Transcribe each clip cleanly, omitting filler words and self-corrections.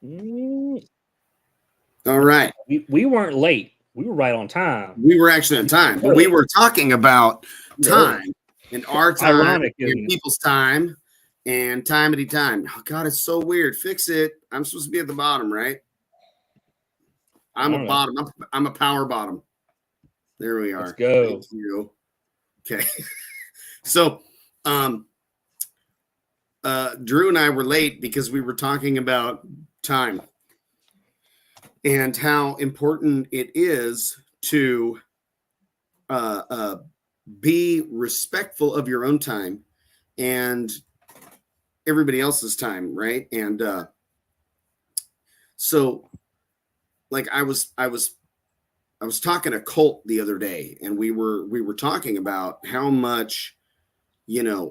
Mm, All right. we weren't late. We were right on time. We were actually on time, but we were talking about We were early. time and our time Ironic, and isn't it? people's time and timety time. Oh, God, it's so weird. Fix it. I'm supposed to be at the bottom, right? I I'm a don't know. bottom. I'm a power bottom. There we Let's are. Thank go. you. Okay. So, um, Drew and I were late because we were talking about time and how important it is to uh, uh, be respectful of your own time and everybody else's time, right? And so, like, I was talking to Colt the other day, and we were talking about how much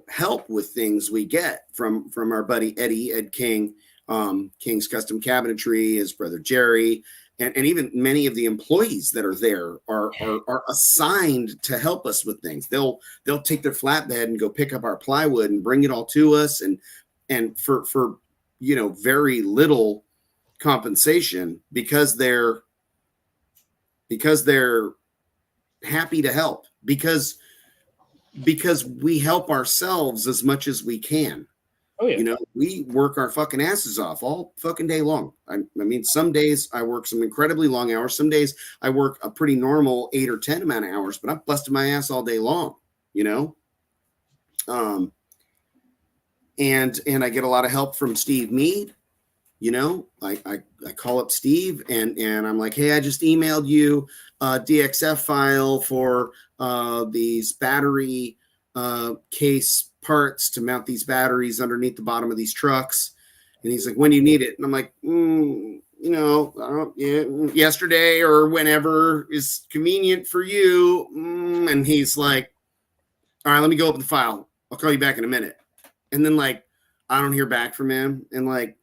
help with things we get from our buddy Ed King, King's Custom Cabinetry, his brother Jerry, and even many of the employees that are there are assigned to help us with things. They'll take their flatbed and go pick up our plywood and bring it all to us, and for very little compensation because they're happy to help because we help ourselves as much as we can. Oh yeah. We work our fucking asses off all fucking day long. I mean, some days I work some incredibly long hours. Some days I work a pretty normal 8 or 10 amount of hours, but I'm busting my ass all day long, and I get a lot of help from Steve Mead. I call up Steve and I'm like, hey, I just emailed you a DXF file for these battery case parts to mount these batteries underneath the bottom of these trucks. And he's like, when do you need it? And I'm like, yesterday or whenever is convenient for you. And he's like, all right, let me go open the file. I'll call you back in a minute. And then I don't hear back from him. And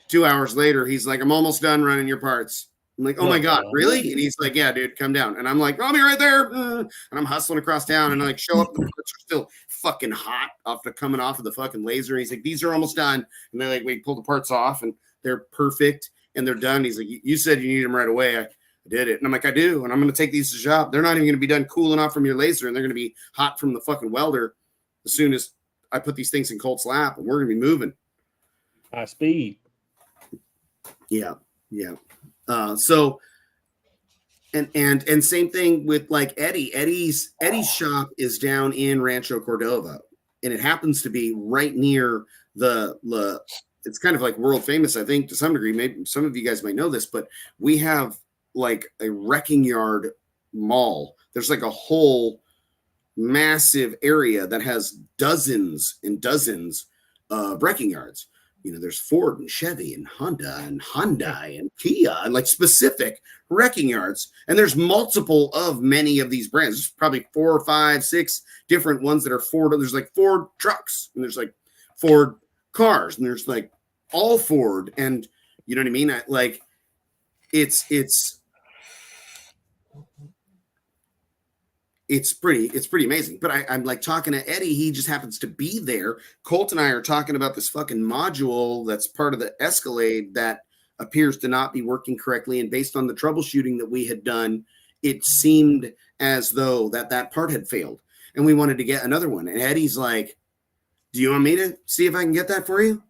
2 hours later, he's like, I'm almost done running your parts. I'm like, oh my God, really? And he's like, yeah, dude, come down. And I'm like, I'll be right there. And I'm hustling across town and show up. The parts are still fucking hot after coming off of the fucking laser. And he's like, these are almost done. And they're like, we pull the parts off and they're perfect and they're done. He's like, you said you need them right away. I did it. And I'm like, I do. And I'm going to take these to the shop. They're not even going to be done cooling off from your laser. And they're going to be hot from the fucking welder as soon as I put these things in Colt's lap and we're going to be moving. High speed. Yeah. So, and same thing with Eddie. Eddie's shop is down in Rancho Cordova, and it happens to be right near the. It's kind of world famous, I think, to some degree. Maybe some of you guys might know this, but we have a wrecking yard mall. There's a whole massive area that has dozens and dozens of wrecking yards. There's Ford and Chevy and Honda and Hyundai and Kia and specific wrecking yards. And there's multiple of many of these brands. There's probably 4 or 5, 6 different ones that are Ford. There's Ford trucks and there's Ford cars and there's all Ford. And you know what I mean? It's pretty amazing. But I'm talking to Eddie. He just happens to be there. Colt and I are talking about this fucking module that's part of the Escalade that appears to not be working correctly. And based on the troubleshooting that we had done, it seemed as though that part had failed. And we wanted to get another one. And Eddie's like, do you want me to see if I can get that for you?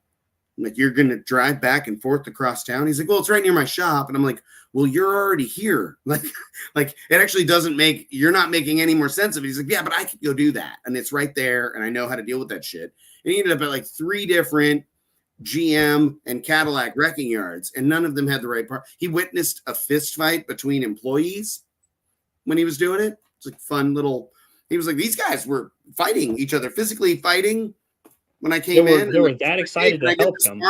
I'm like, you're going to drive back and forth across town? He's like, well, it's right near my shop. And I'm like, well, you're already here. It actually you're not making any more sense of it. He's like, yeah, but I could go do that. And it's right there. And I know how to deal with that shit. And he ended up at 3 different GM and Cadillac wrecking yards. And none of them had the right part. He witnessed a fist fight between employees when he was doing it. It's fun little, he was like, these guys were fighting each other, physically fighting when I came in. They were that excited to help them.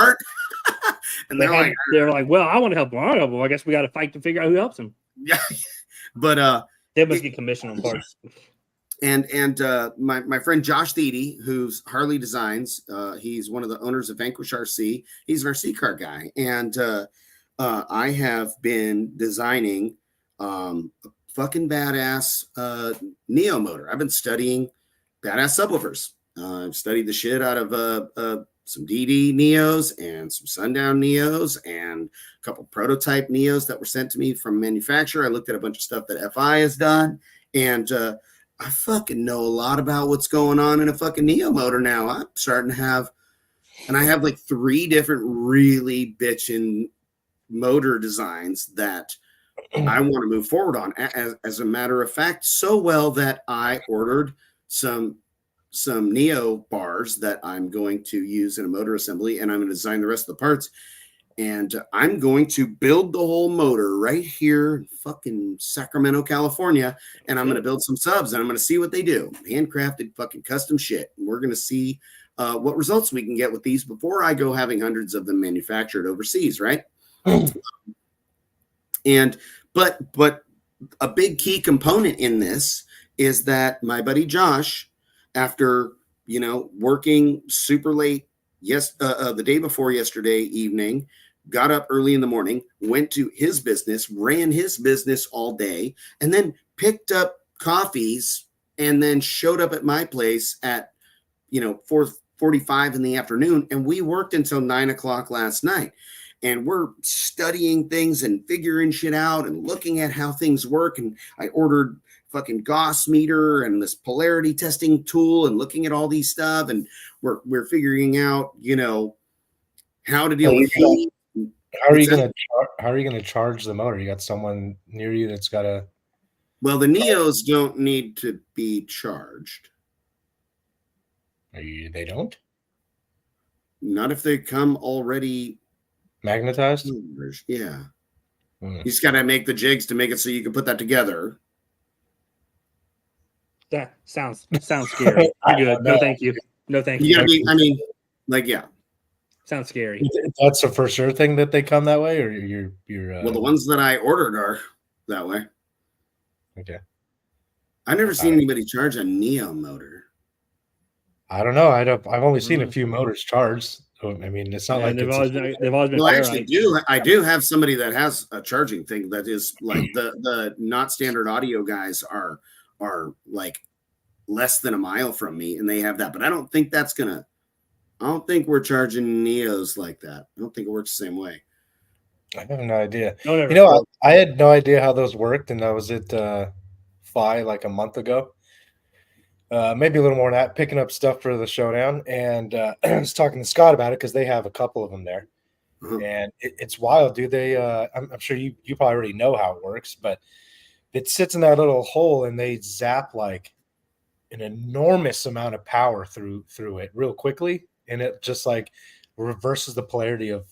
And they're like, well, I want to help them. I guess we got to fight to figure out who helps them. Yeah. But they must get commission on parts. And my friend Josh Thiede, who's Harley Designs, he's one of the owners of Vanquish RC. He's an RC car guy. And I have been designing a fucking badass Neo motor. I've been studying badass subwoofers. I've studied the shit out of some DD Neos and some Sundown Neos and a couple prototype Neos that were sent to me from manufacturer. I looked at a bunch of stuff that FI has done, and I fucking know a lot about what's going on in a fucking Neo motor now. I'm starting to have, and I have like 3 different really bitchin' motor designs that I want to move forward on. As a matter of fact, so well that I ordered some Neo bars that I'm going to use in a motor assembly, and I'm going to design the rest of the parts. And I'm going to build the whole motor right here in fucking Sacramento, California. And I'm going to build some subs, and I'm going to see what they do. Handcrafted fucking custom shit. And we're going to see what results we can get with these before I go having hundreds of them manufactured overseas, right? And but a big key component in this is that my buddy Josh, after working super late, the day before yesterday evening, got up early in the morning, went to his business, ran his business all day, and then picked up coffees, and then showed up at my place at 4:45 in the afternoon, and we worked until 9 o'clock last night. And we're studying things and figuring shit out and looking at how things work. And I ordered fucking Gauss meter and this polarity testing tool and looking at all these stuff. And we're figuring out, how to deal with heat. How are you going to charge the motor? You got someone near you that's got a. Well, the Neos don't need to be charged. They don't? Not if they come already magnetized. Yeah. You just got to make the jigs to make it so you can put that together. That sounds scary. Good. No, thank you. No, thank you. You gotta be, yeah. Sounds scary. That's a for sure thing that they come that way, or you're well, the ones that I ordered are that way. Okay. I've never seen anybody charge a Neo motor. I don't know. I've only seen a few motors charged. So, I mean, it's not like they've always been. Well, I actually do. I do have somebody that has a charging thing that is like the not standard audio guys are like less than a mile from me, and they have that. But I don't think we're charging Neos like that. I don't think it works the same way. I have no idea. I had no idea how those worked, and I was at FI like a month ago. Maybe a little more than that, picking up stuff for the showdown, and I was talking to Scott about it because they have a couple of them there, and it's wild, dude. They, I'm sure you probably already know how it works, but it sits in that little hole, and they zap like an enormous amount of power through it real quickly, and it just like reverses the polarity of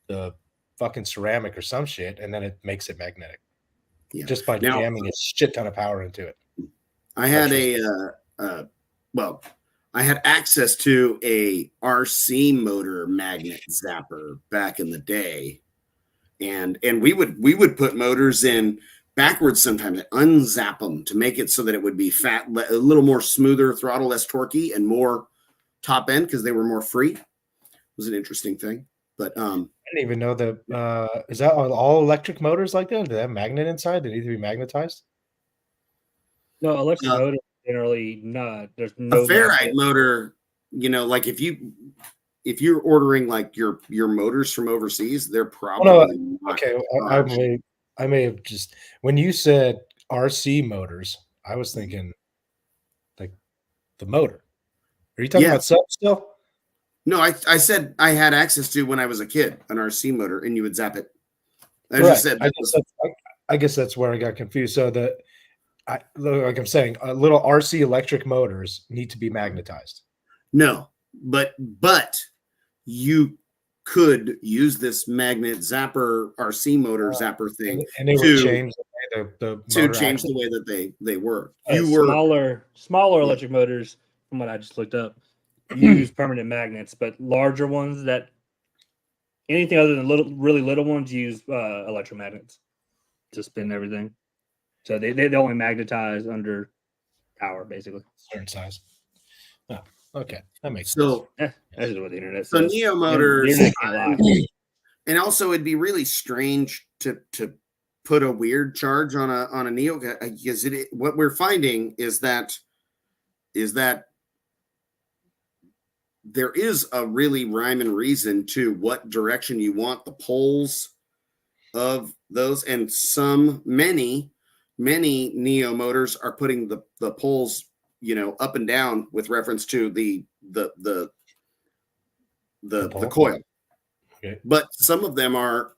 the fucking ceramic or some shit, and then it makes it magnetic just by jamming a shit ton of power into it. I had I had access to a RC motor magnet zapper back in the day, and we would put motors in backwards sometimes and unzap them to make it so that it would be fat, a little more smoother throttle, less torquey, and more top end because they were more free. It was an interesting thing, but I didn't even know that. Is that all electric motors like that? Do they have magnet inside? They need to be magnetized? No, electric motors generally not. There's no a ferrite motor. Like if you're ordering like your motors from overseas, they're probably not okay. I may have just, when you said RC motors, I was thinking like the motor. Are you talking about subs still? No, I said I had access to when I was a kid an RC motor, and you would zap it. I guess that's where I got confused. So like I'm saying, little RC electric motors need to be magnetized. No, but you could use this magnet zapper RC motor zapper thing, and they would change the way that they work. Smaller electric motors, from what I just looked up, use permanent magnets, but larger ones anything other than really little ones use electromagnets to spin everything. So they only magnetize under power, basically. Certain size. Oh, okay, that makes sense. That's just what the internet says. So Neo motors, and also it'd be really strange to put a weird charge on a Neo, because what we're finding is that there is a really rhyme and reason to what direction you want the poles of those, and many Neo motors are putting the poles, up and down with reference to the coil. Okay. But some of them are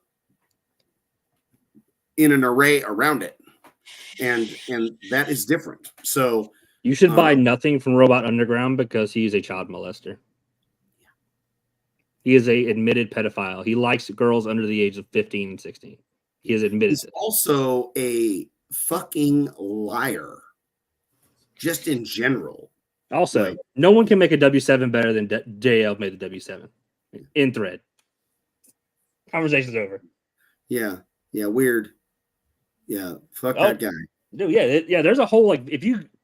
in an array around it, and that is different. So you should buy nothing from Robot Underground because he's a child molester. He is a admitted pedophile. He likes girls under the age of 15 and 16. He has admitted he's it. Also a fucking liar, just in general. Also, no one can make a W7 better than JL made the W7 in thread. Conversation's over. Yeah, weird. Yeah, fuck that guy. Dude, yeah. There's a whole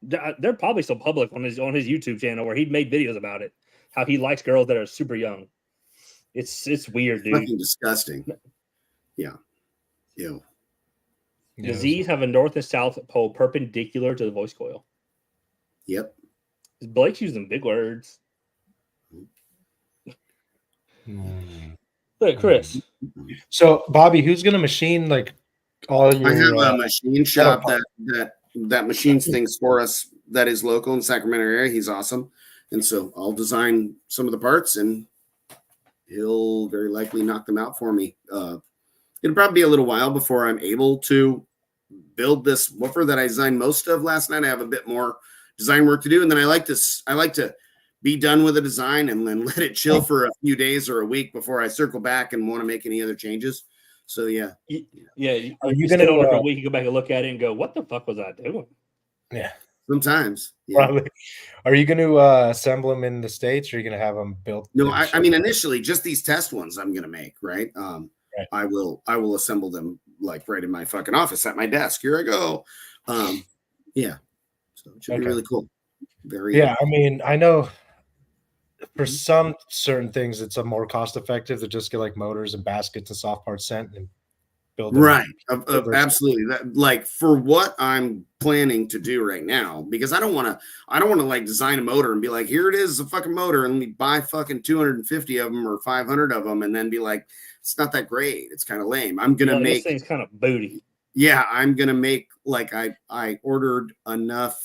they're probably still public on his YouTube channel where he made videos about it. How he likes girls that are super young. It's weird, dude. Fucking disgusting. Yeah. Ew. The Z's have a north and south pole perpendicular to the voice coil. Yep. Blake's using big words. Look, Chris. So, Bobby, who's gonna machine like all your? I have a machine shop that machines things for us. That is local in the Sacramento area. He's awesome, and so I'll design some of the parts, and he'll very likely knock them out for me. It'll probably be a little while before I'm able to build this woofer that I designed most of last night. I have a bit more design work to do, and then I like to be done with a design and then let it chill for a few days or a week before I circle back and want to make any other changes. So yeah. Are you gonna over a week and go back and look at it and go, "What the fuck was I doing?" Yeah. Sometimes. Yeah. Probably. Are you going to assemble them in the States, or are you going to have them built? No, I mean, initially, just these test ones I'm going to make, right? Right. I will assemble them like right in my fucking office at my desk. Here I go. Yeah. So it should be really cool. I mean, I know for some certain things, it's a more cost effective to just get like motors and baskets and soft parts sent and build them. Right. Absolutely. That, like, for what I'm planning to do right now, because I don't want to like design a motor and be like, here it is, a fucking motor, and we buy fucking 250 of them or 500 of them, and then be like, it's not that great. It's kind of lame. I'm gonna make this thing's kind of booty. Yeah, I'm gonna make like I ordered enough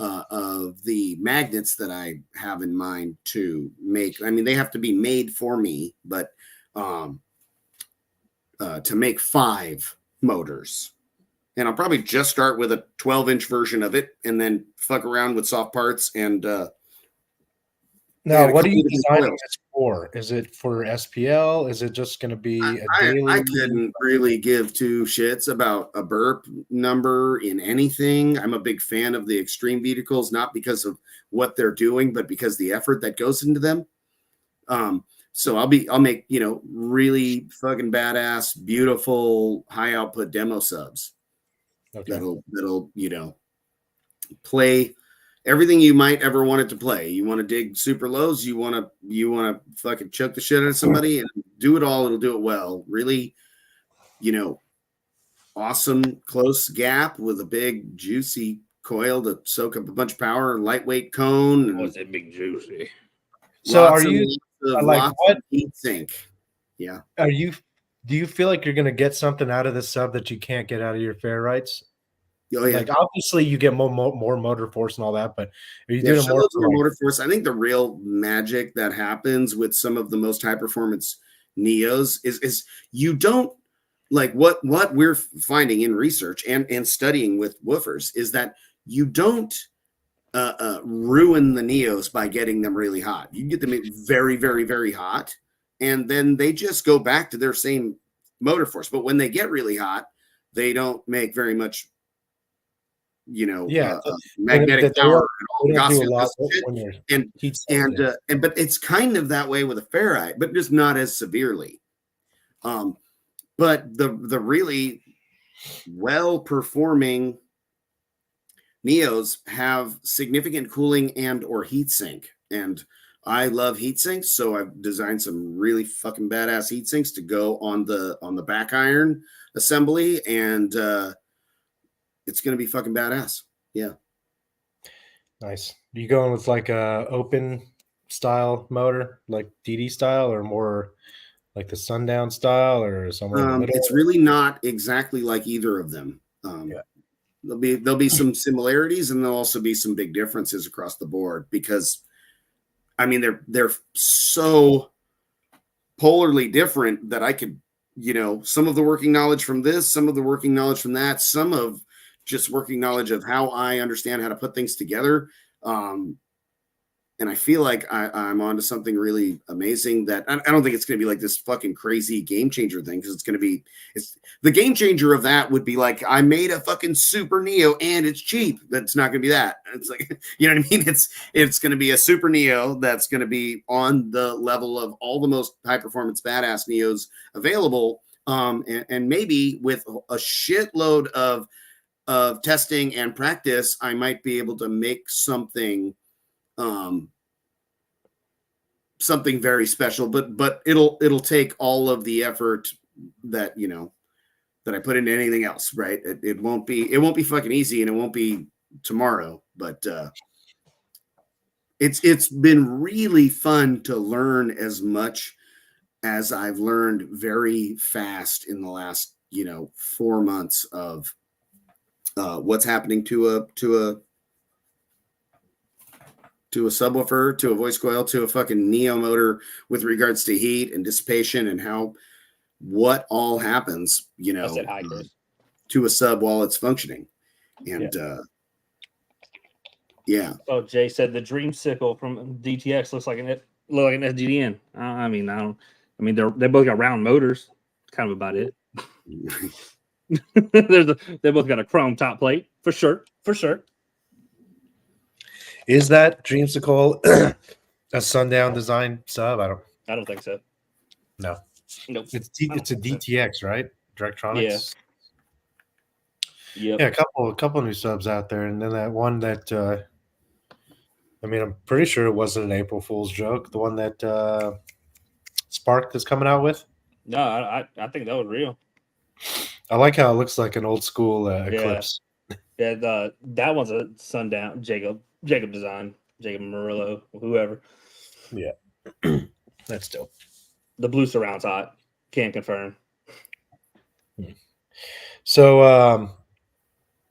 of the magnets that I have in mind to make. I mean, they have to be made for me, but to make 5 motors. And I'll probably just start with a 12-inch version of it and then fuck around with soft parts. And now, what are you designing this for? Is it for SPL? Is it just going to be a daily? I couldn't really give 2 shits about a burp number in anything. I'm a big fan of the extreme vehicles, not because of what they're doing, but because the effort that goes into them. So I'll make, really fucking badass, beautiful, high output demo subs. Okay. That'll, play everything you might ever want it to play. You want to dig super lows, you want to fucking choke the shit out of somebody and do it all. It'll do it well. Really, awesome close gap with a big juicy coil to soak up a bunch of power, lightweight cone. And was it big juicy? So are you like what heat sink? Yeah. Do you feel like you're going to get something out of this sub that you can't get out of your ferrites? Oh, yeah. Like obviously you get more motor force and all that, but are you doing more motor force? I think the real magic that happens with some of the most high performance Neos is you don't like what we're finding in research and studying with woofers is that you don't ruin the Neos by getting them really hot. You can get them very, very, very hot, and then they just go back to their same motor force. But when they get really hot, they don't make very much, magnetic power at all. But it's kind of that way with a ferrite, but just not as severely. But the really well performing Neos have significant cooling and or heat sink, and I love heat sinks, so I've designed some really fucking badass heat sinks to go on the back iron assembly, and it's gonna be fucking badass. Yeah. Nice. Are you going with like a open style motor, like DD style, or more like the Sundown style, or somewhere in the middle? It's really not exactly like either of them. There'll be some similarities, and there'll also be some big differences across the board, because I mean they're so polarly different that I could, some of the working knowledge from this, some of the working knowledge from that, some of just working knowledge of how I understand how to put things together. And I feel like I'm onto something really amazing that I don't think it's going to be like this fucking crazy game changer thing, because it's the game changer of that would be like, I made a fucking Super Neo and it's cheap. That's not going to be that. It's like, you know what I mean? It's going to be a Super Neo that's going to be on the level of all the most high performance badass Neos available. And maybe with a shitload of testing and practice, I might be able to make something something very special, but it'll take all of the effort that that I put into anything else, right? It won't be fucking easy, and it won't be tomorrow, but it's been really fun to learn as much as I've learned very fast in the last 4 months of what's happening to a subwoofer, to a voice coil, to a fucking Neo motor with regards to heat and dissipation, and what all happens, to a sub while it's functioning. And Oh, Jay said the Dreamsicle from DTX looks like an SDDN. I mean they both got round motors. Kind of about it. They both got a chrome top plate for sure. Is that Dreamsicle a Sundown design sub? I don't think so. No. Nope. It's a DTX, right? Directronics. Yeah. Yeah, a couple new subs out there, and then that one that I'm pretty sure it wasn't an April Fool's joke. The one that Spark is coming out with. No, I think that was real. I like how it looks like an old school Eclipse. Yeah, that one's a Sundown Jacob design, Jacob Murillo, whoever. Yeah, that's dope. The blue surround's hot. Can't confirm. So,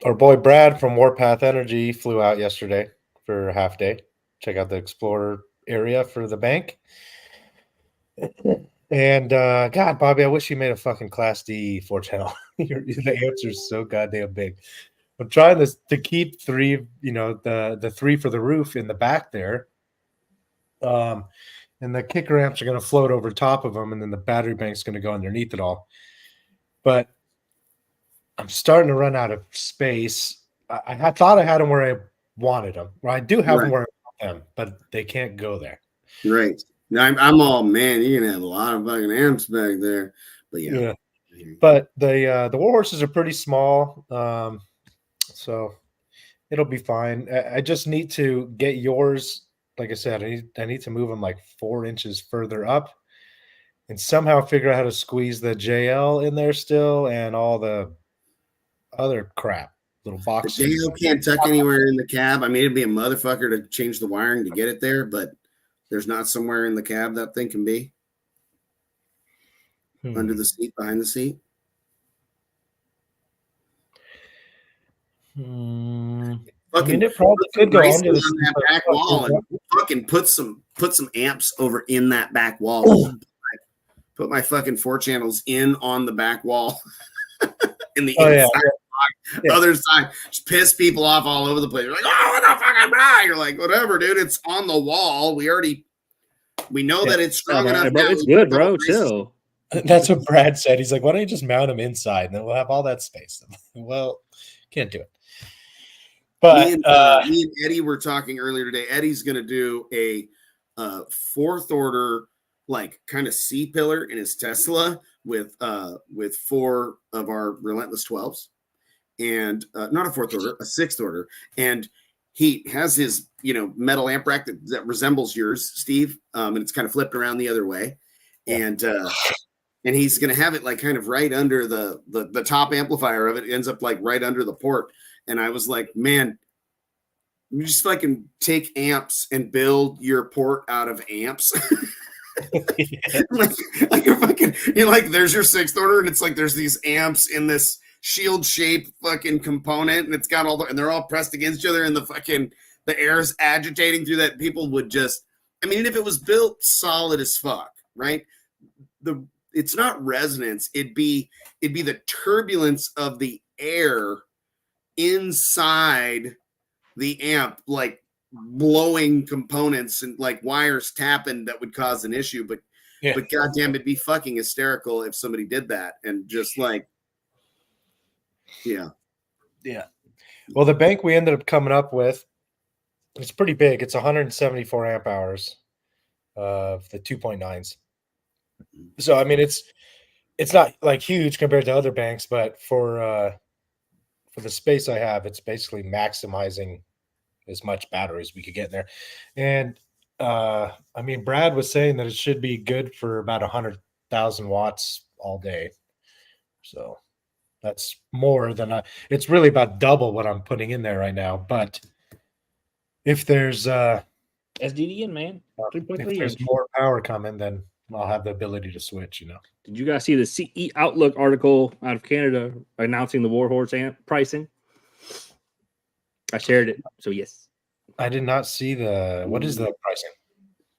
our boy Brad from Warpath Energy flew out yesterday for a half day. Check out the Explorer area for the bank. And God, Bobby, I wish you made a fucking Class D 4-channel. The answer's so goddamn big. I'm trying to keep three, the three for the roof in the back there. And the kicker amps are going to float over top of them, and then the battery bank's going to go underneath it all. But I'm starting to run out of space. I thought I had them where I wanted them. Well, I do have them where I want them, but they can't go there. Right. Now I'm all, man, you're gonna have a lot of fucking amps back there. But yeah. But the Warhorses are pretty small. So it'll be fine. I just need to get yours. Like I said, I need to move them like 4 inches further up, and somehow figure out how to squeeze the JL in there still, and all the other crap, little boxes. The JL can't tuck anywhere in the cab. I mean, it'd be a motherfucker to change the wiring to get it there, but there's not somewhere in the cab that thing can be. Under the seat, behind the seat. Fucking it probably could go under that back wall and fucking put some amps over in that back wall. Put my fucking 4 channels in on the back wall in the other side. Just piss people off all over the place. You're like, oh, what the fuck? You're like, whatever, dude. It's on the wall. We know that it's strong enough. Bro, it's good, bro. Chill. That's what Brad said. He's like, why don't you just mount them inside, and then we'll have all that space. Well, can't do it. But me and Eddie were talking earlier today. Eddie's going to do a 4th order, like kind of C pillar in his Tesla with 4 of our Relentless 12s, and not a 4th order, a 6th order. And he has his metal amp rack that resembles yours, Steve, and it's kind of flipped around the other way, and he's going to have it like kind of right under the top amplifier of it. It ends up like right under the port. And I was like, man, You just fucking take amps and build your port out of amps. like you're fucking, you're like, there's your sixth order, and it's like there's these amps in this shield shaped fucking component, and it's got all the, and they're all pressed against each other, and the air's agitating through that. People would just, I mean, if it was built solid as fuck, right? It's not resonance, it'd be the turbulence of the air inside the amp, like blowing components and like wires tapping, that would cause an issue. But goddamn, it'd be fucking hysterical if somebody did that, and just like, yeah. Well, the bank we ended up coming up with, it's pretty big. It's 174 amp hours of the 2.9s. So I mean, it's not like huge compared to other banks, but for the space I have, it's basically maximizing as much battery as we could get in there. And I mean, Brad was saying that it should be good for about 100,000 watts all day. So that's more than it's really about double what I'm putting in there right now. But if there's SDD in, man, 3.3 if there's more power coming, then I'll have the ability to switch, you know. Did you guys see the CE Outlook article out of Canada announcing the Warhorse amp pricing? I shared it, so yes. I did not see what is the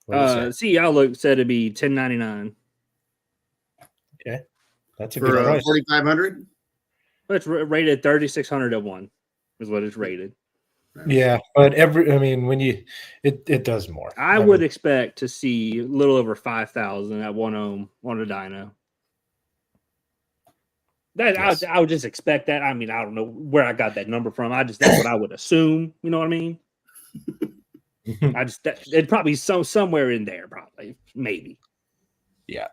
pricing? CE Outlook said it'd be $10.99. Okay, that's a for good price. 4,500. Well, it's rated 3,600 at one, is what it's rated. Yeah, but when it does more. I would expect to see a little over 5,000 at 1 ohm on a dyno. Yes. I would just expect that. I mean, I don't know where I got that number from. That's what I would assume. You know what I mean? It'd probably somewhere in there, probably, maybe. Yeah.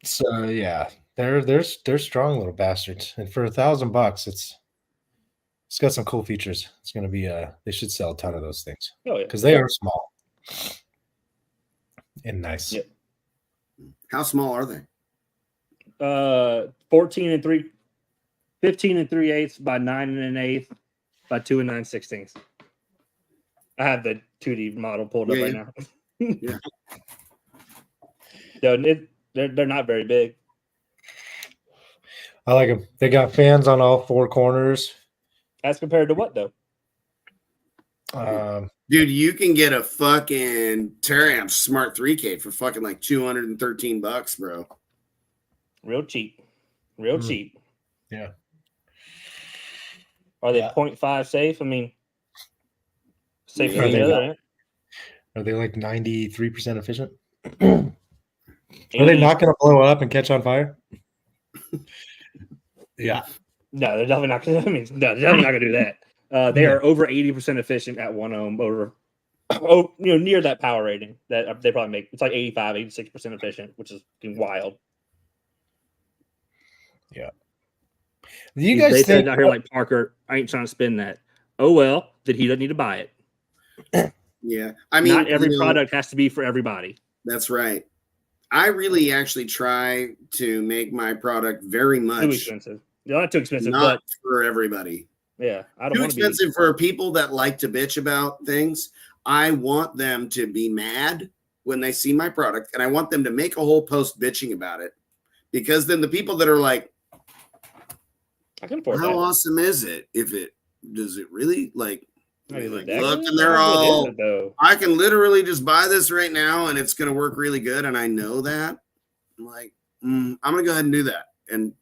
So yeah, they're strong little bastards, and for $1,000, it's got some cool features. It's going to be they should sell a ton of those things. Oh yeah, because they are small and nice. Yep. How small are they? 15 and 3/8 by 9 1/8 by 2 9/16. I have the 2D model pulled up right now. Yeah. They're not very big. I like them. They got fans on all four corners. As compared to what though? Dude, you can get a fucking Teraamp Smart 3K for fucking like $213, bro. Real cheap. Cheap. Yeah. Are they 0.5 safe? I mean, safe for the other. Are they like 93% efficient? Are they not going to blow up and catch on fire? Yeah. No, they're definitely not. They're definitely not going to do that. They are over 80% efficient at 1 ohm. Near that power rating that they probably make. It's like 85, 86% efficient, which is wild. Yeah. You guys they think said out here like Parker, I ain't trying to spin that. Oh well, that he doesn't need to buy it. Yeah, I mean, not every product has to be for everybody. That's right. I really actually try to make my product very much too expensive. Not too expensive, not for everybody. Yeah, I don't too want expensive for people that like to bitch about things. I want them to be mad when they see my product, and I want them to make a whole post bitching about it, because then the people that are like, I can afford how that. awesome is it? Does it really like look, good? and they're all, I can literally just buy this right now and it's going to work really good. And I know that. I'm like, I'm going to go ahead and do that. And,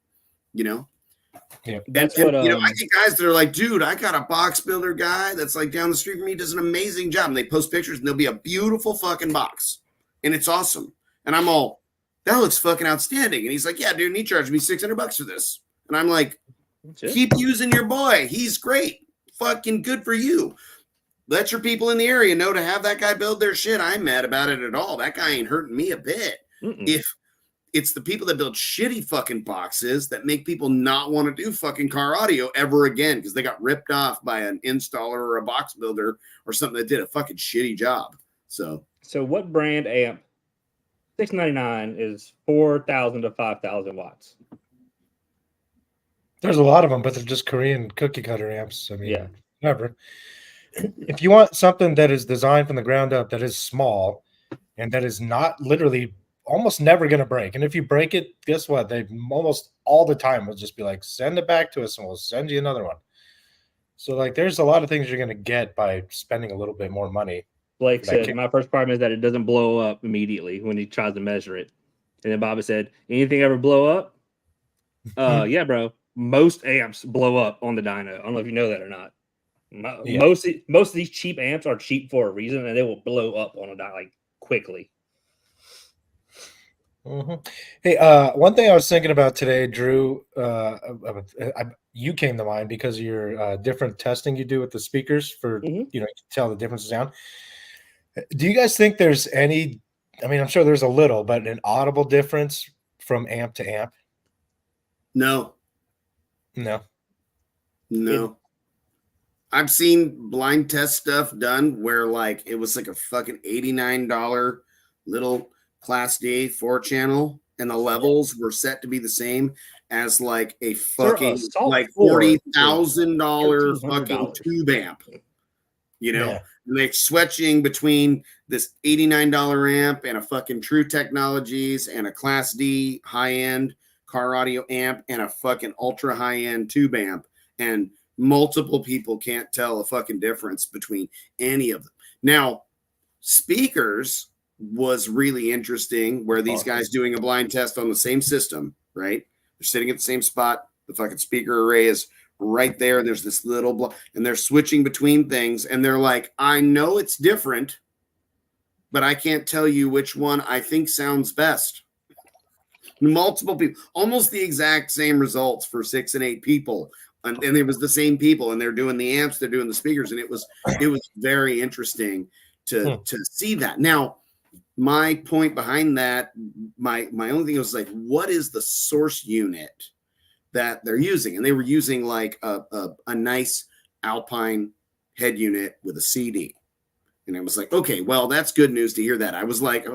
yeah, I get guys that are like, dude, I got a box builder guy that's like down the street from me, does an amazing job. And they post pictures and there'll be a beautiful fucking box. And it's awesome. And I'm all, that looks fucking outstanding. And he's like, yeah, dude, and he charged me $600 for this. And I'm like, keep using your boy. He's great. Fucking good for you. Let your people in the area know to have that guy build their shit. I'm mad about it at all. That guy ain't hurting me a bit. If it's the people that build shitty fucking boxes that make people not want to do fucking car audio ever again because they got ripped off by an installer or a box builder or something that did a fucking shitty job. So what brand amp? $699 is 4,000 to 5,000 watts. There's a lot of them, but they're just Korean cookie cutter amps. I mean, whatever. if you want something that is designed from the ground up, that is small, and that is not literally almost never going to break. And if you break it, guess what? They almost all the time will just be like, send it back to us and we'll send you another one. So like there's a lot of things you're going to get by spending a little bit more money. Blake said, my first problem is that it doesn't blow up immediately when he tries to measure it. And then Bobby said, anything ever blow up? Yeah, bro. Most amps blow up on the dyno. I don't know if you know that or not. Yeah. Most of these cheap amps are cheap for a reason, and they will blow up on a dyno like quickly. Mm-hmm. Hey, one thing I was thinking about today, Drew, you came to mind because of your different testing you do with the speakers for, you know, you can tell the difference in sound. Do you guys think there's any, I mean, I'm sure there's a little, but an audible difference from amp to amp? No. I've seen blind test stuff done where like it was like a fucking $89 little Class D 4-channel, and the levels were set to be the same as like a fucking like $40,000 fucking tube amp, you know. Yeah. And they're switching between this $89 amp and a fucking True Technologies and a Class D high-end car audio amp and a fucking ultra high-end tube amp, and multiple people can't tell a fucking difference between any of them. Now, speakers was really interesting where these guys doing a blind test on the same system, right? They're sitting at the same spot. The fucking speaker array is right there. There's this little and they're switching between things, and they're like, I know it's different, but I can't tell you which one I think sounds best. Multiple people, almost the exact same results for 6 and 8 people. And it was the same people, and they're doing the amps, they're doing the speakers, and it was very interesting to see that. Now, my point behind that, my only thing was like, what is the source unit that they're using? And they were using like a nice Alpine head unit with a CD, and I was like, okay, well, that's good news to hear that. I was like,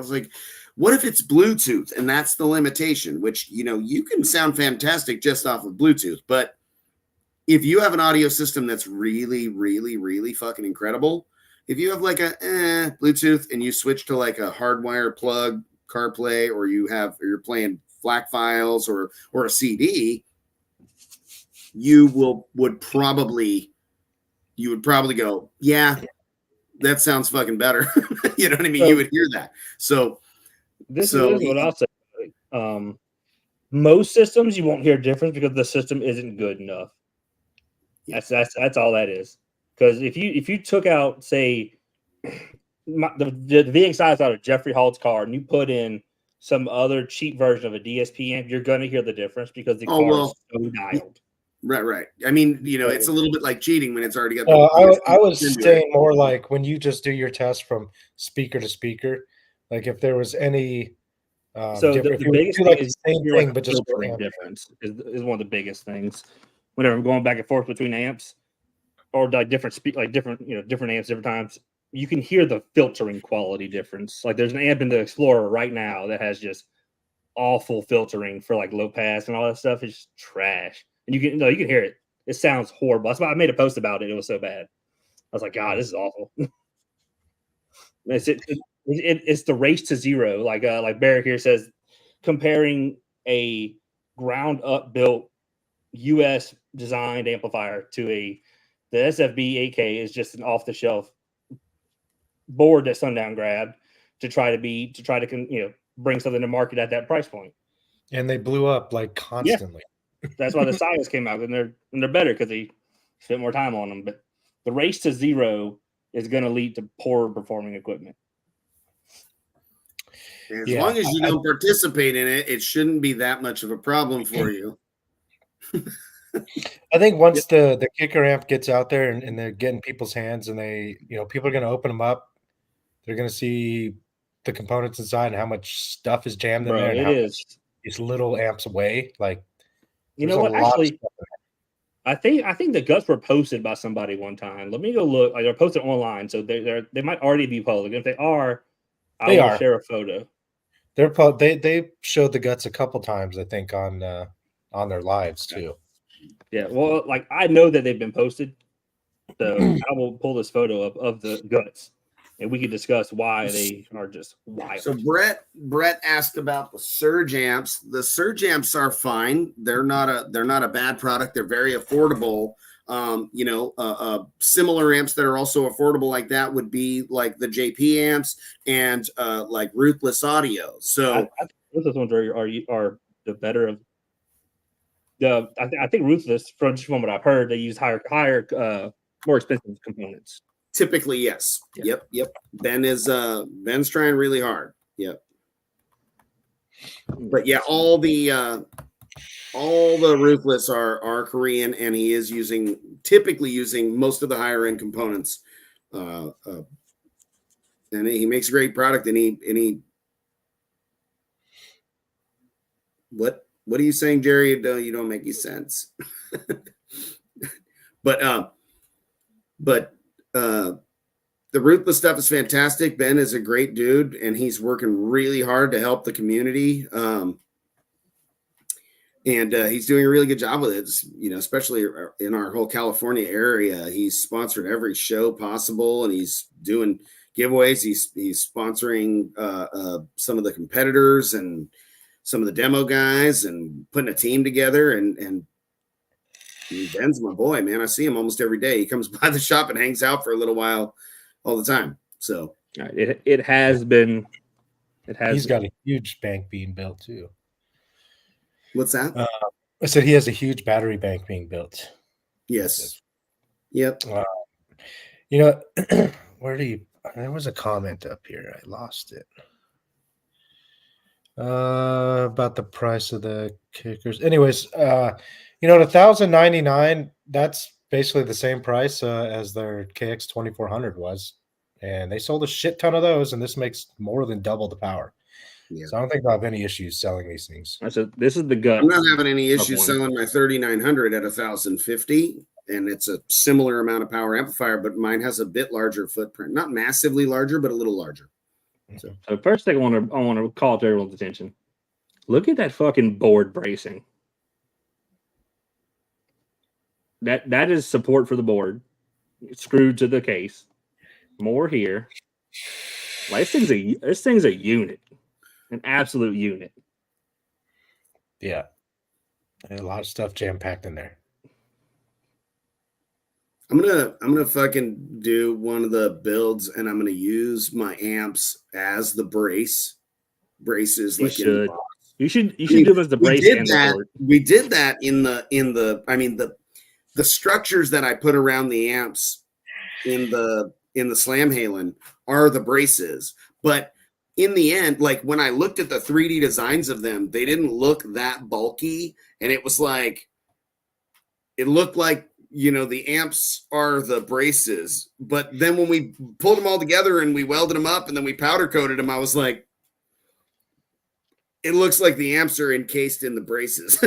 what if it's Bluetooth and that's the limitation? Which, you know, you can sound fantastic just off of Bluetooth, but if you have an audio system that's really, really, really fucking incredible, if you have like a Bluetooth and you switch to like a hardwire plug CarPlay, or you're playing FLAC files or a CD, you would probably go, yeah, that sounds fucking better. You know what I mean? So, you would hear that. So this is what I'll say. Most systems you won't hear a difference because the system isn't good enough. Yeah. That's all that is. Because if you took out, say, the VXIs out of Jeffrey Hall's car, and you put in some other cheap version of a DSP amp, you're going to hear the difference because the car is so dialed. Right. I mean, you know, it's a little bit like cheating when it's already got. I was saying more like when you just do your test from speaker to speaker, like if there was any. So the biggest thing is same thing, but just difference is one of the biggest things. Whenever I'm going back and forth between amps, or like different amps different times, you can hear the filtering quality difference. Like there's an amp in the Explorer right now that has just awful filtering for like low pass and all that stuff. It's just trash, and you can hear it. It sounds horrible. That's why I made a post about it. It was so bad. I was like, God, this is awful. It's the race to zero. Like Barrick here says, comparing a ground up built US designed amplifier to the SFB 8K is just an off the shelf board that Sundown grabbed to try to bring something to market at that price point. And they blew up like constantly. Yeah. That's why the Science came out, and they're better because they spent more time on them. But the race to zero is going to lead to poor performing equipment. As long as you don't participate in it, it shouldn't be that much of a problem for you. I think once the kicker amp gets out there and they're getting people's hands, and people are going to open them up, they're going to see the components inside and how much stuff is jammed in there, and how much these little amps weigh. Like, you know what? Actually, I think the guts were posted by somebody one time. Let me go look. Like, they're posted online, so they might already be public. If they are, I'll share a photo. They showed the guts a couple times, I think, on their lives too. Yeah, well, like I know that they've been posted, So I will pull this photo up of the guts, and we can discuss why they are just wild. So Brett asked about the Surge amps. The Surge amps are fine. They're not a bad product. They're very affordable. Similar amps that are also affordable like that would be like the JP amps and like Ruthless Audio. So I think Ruthless ones are the better of the. I think Ruthless, from what I've heard, they use higher more expensive components. Typically, yes. Yeah. Yep. Ben's trying really hard. Yep. But yeah, all the Ruthless are Korean, and he is typically using most of the higher end components. And he makes a great product. And he what are you saying, Jerry? You don't make any sense. But the Ruthless stuff is fantastic. Ben is a great dude, and he's working really hard to help the community. And he's doing a really good job with it. Especially in our whole California area, he's sponsored every show possible, and he's doing giveaways. He's sponsoring some of the competitors and some of the demo guys, and putting a team together. And Ben's my boy, man. I see him almost every day. He comes by the shop and hangs out for a little while all the time. So it has been. He's got a huge bank being built too. What's that? I said he has a huge battery bank being built. Yes. Yep. Where do you? There was a comment up here. I lost it. About the price of the kickers. Anyways, the 1,099. That's basically the same price as their KX 2400 was, and they sold a shit ton of those, and this makes more than double the power. Yeah. So I don't think I'll have any issues selling these things. This is the gut. I'm not having any issues selling my 3900 at 1,050, and it's a similar amount of power amplifier, but mine has a bit larger footprint. Not massively larger, but a little larger. So first thing I want to call to everyone's attention. Look at that fucking board bracing. That is support for the board. It's screwed to the case. More here. Like, this thing's a unit. An absolute unit. Yeah. And a lot of stuff jam-packed in there. I'm gonna fucking do one of the builds, and I'm gonna use my amps as the braces. You should. You should do as the brace and the board. We did that in the structures that I put around the amps in the Slam Halen are the braces. But in the end, like when I looked at the 3D designs of them, they didn't look that bulky, and it was like it looked like the amps are the braces. But then when we pulled them all together and we welded them up and then we powder coated them, I was like, it looks like the amps are encased in the braces.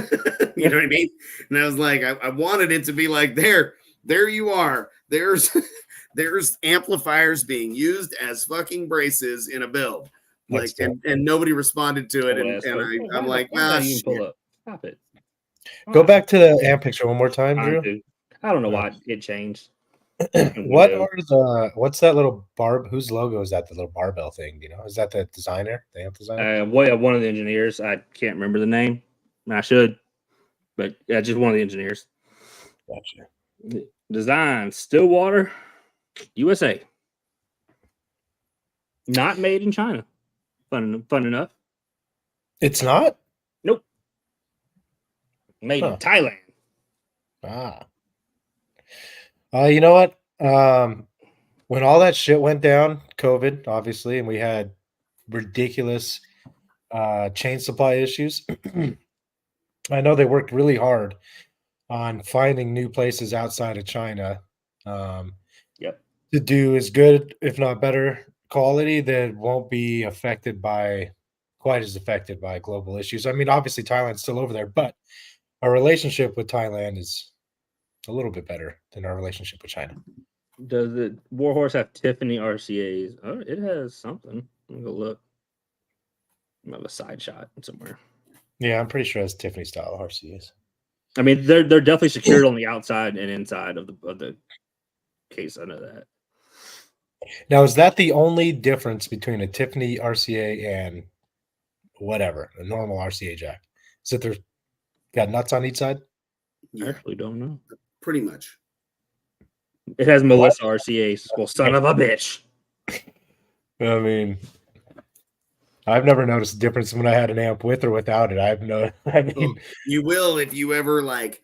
You know what I mean? And I was like, I wanted it to be like, there you are. There's amplifiers being used as fucking braces in a build. Like, and nobody responded to it. And I'm like, stop it. Go back to the amp picture one more time, Drew. I don't know why it changed. What's that little whose logo is that? The little barbell thing, is that the designer, the amp designer? One of the engineers. I can't remember the name. I should, but yeah, just one of the engineers. Gotcha. Design Stillwater, USA. Not made in China. Fun enough. It's not? Nope. Made in Thailand. You know what? When all that shit went down, COVID, obviously, and we had ridiculous chain supply issues, I know they worked really hard on finding new places outside of China to do as good, if not better, quality that won't be quite as affected by global issues. I mean, obviously, Thailand's still over there, but our relationship with Thailand is a little bit better than our relationship with China. Does the Warhorse have Tiffany RCAs? Oh, it has something. Let me go look. I have a side shot somewhere. Yeah, I'm pretty sure it's Tiffany style RCAs. I mean, they're definitely secured on the outside and inside of the case I know that. Now, is that the only difference between a Tiffany RCA and whatever, a normal RCA jack? Is that they're got nuts on each side? I actually don't know. Pretty much. It has Melissa RCA's. Well, son of a bitch. I mean, I've never noticed a difference when I had an amp with or without it. You will if you ever like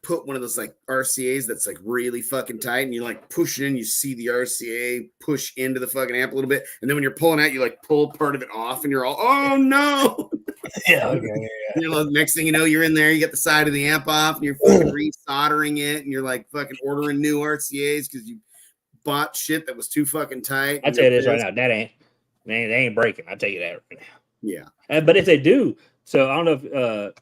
put one of those like RCAs that's like really fucking tight and you like push it in, you see the RCA push into the fucking amp a little bit, and then when you're pulling out, you like pull part of it off and you're all, oh no. Yeah, okay, You know, next thing you know, you're in there, you get the side of the amp off and you're fucking re-soldering it and you're like fucking ordering new RCAs because you bought shit that was too fucking tight. I tell you this right now, they ain't breaking. I tell you that right now. Yeah. But if they do, so I don't know if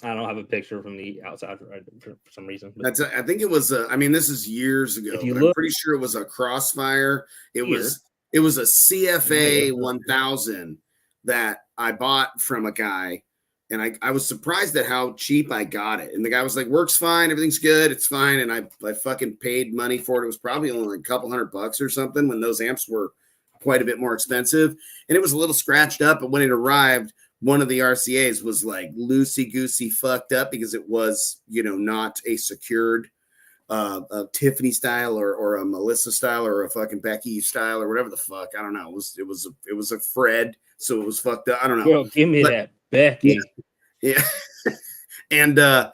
I don't have a picture from the outside for some reason. But I think it was. I mean, this is years ago. I'm pretty sure it was a Crossfire. It was a CFA 1000 that I bought from a guy, and I was surprised at how cheap I got it. And the guy was like, "Works fine, everything's good, it's fine." And I fucking paid money for it. It was probably only like a couple $100 or something when those amps were quite a bit more expensive. And it was a little scratched up, but when it arrived, one of the RCAs was like loosey-goosey fucked up because it was, you know, not a secured a Tiffany style or a Melissa style or a fucking Becky style or whatever the fuck. I don't know. It was a Fred, so it was fucked up. I don't know. Well, give me that Becky. Yeah. And I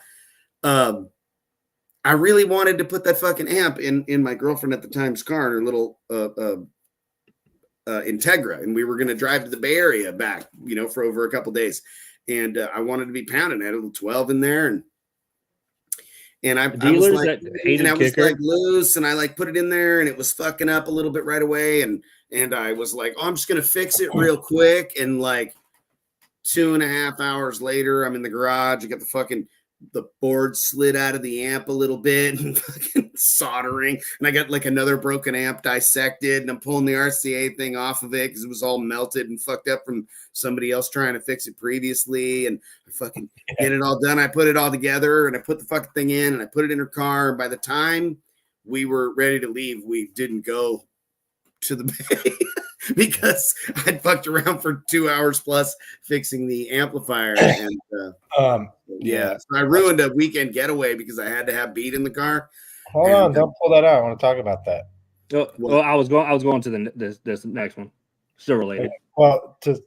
really wanted to put that fucking amp in my girlfriend at the time's car in her little Integra, and we were going to drive to the Bay Area back, you know, for over a couple days, and I wanted to be pounding. I had a little 12 in there, and I was like, and I was like loose, and I like put it in there, and it was fucking up a little bit right away, and I was like, oh, I'm just gonna fix it real quick, and like 2.5 hours later, I'm in the garage. I got the board slid out of the amp a little bit and fucking soldering. And I got like another broken amp dissected and I'm pulling the RCA thing off of it because it was all melted and fucked up from somebody else trying to fix it previously. And I fucking get it all done. I put it all together and I put the fucking thing in and I put it in her car. And by the time we were ready to leave, we didn't go to the Bay because I'd fucked around for 2 hours plus fixing the amplifier. And yeah, so I ruined a weekend getaway because I had to have beat in the car. Hold on, don't pull that out. I want to talk about that. Well, I was going to this next one. Still related. Well, to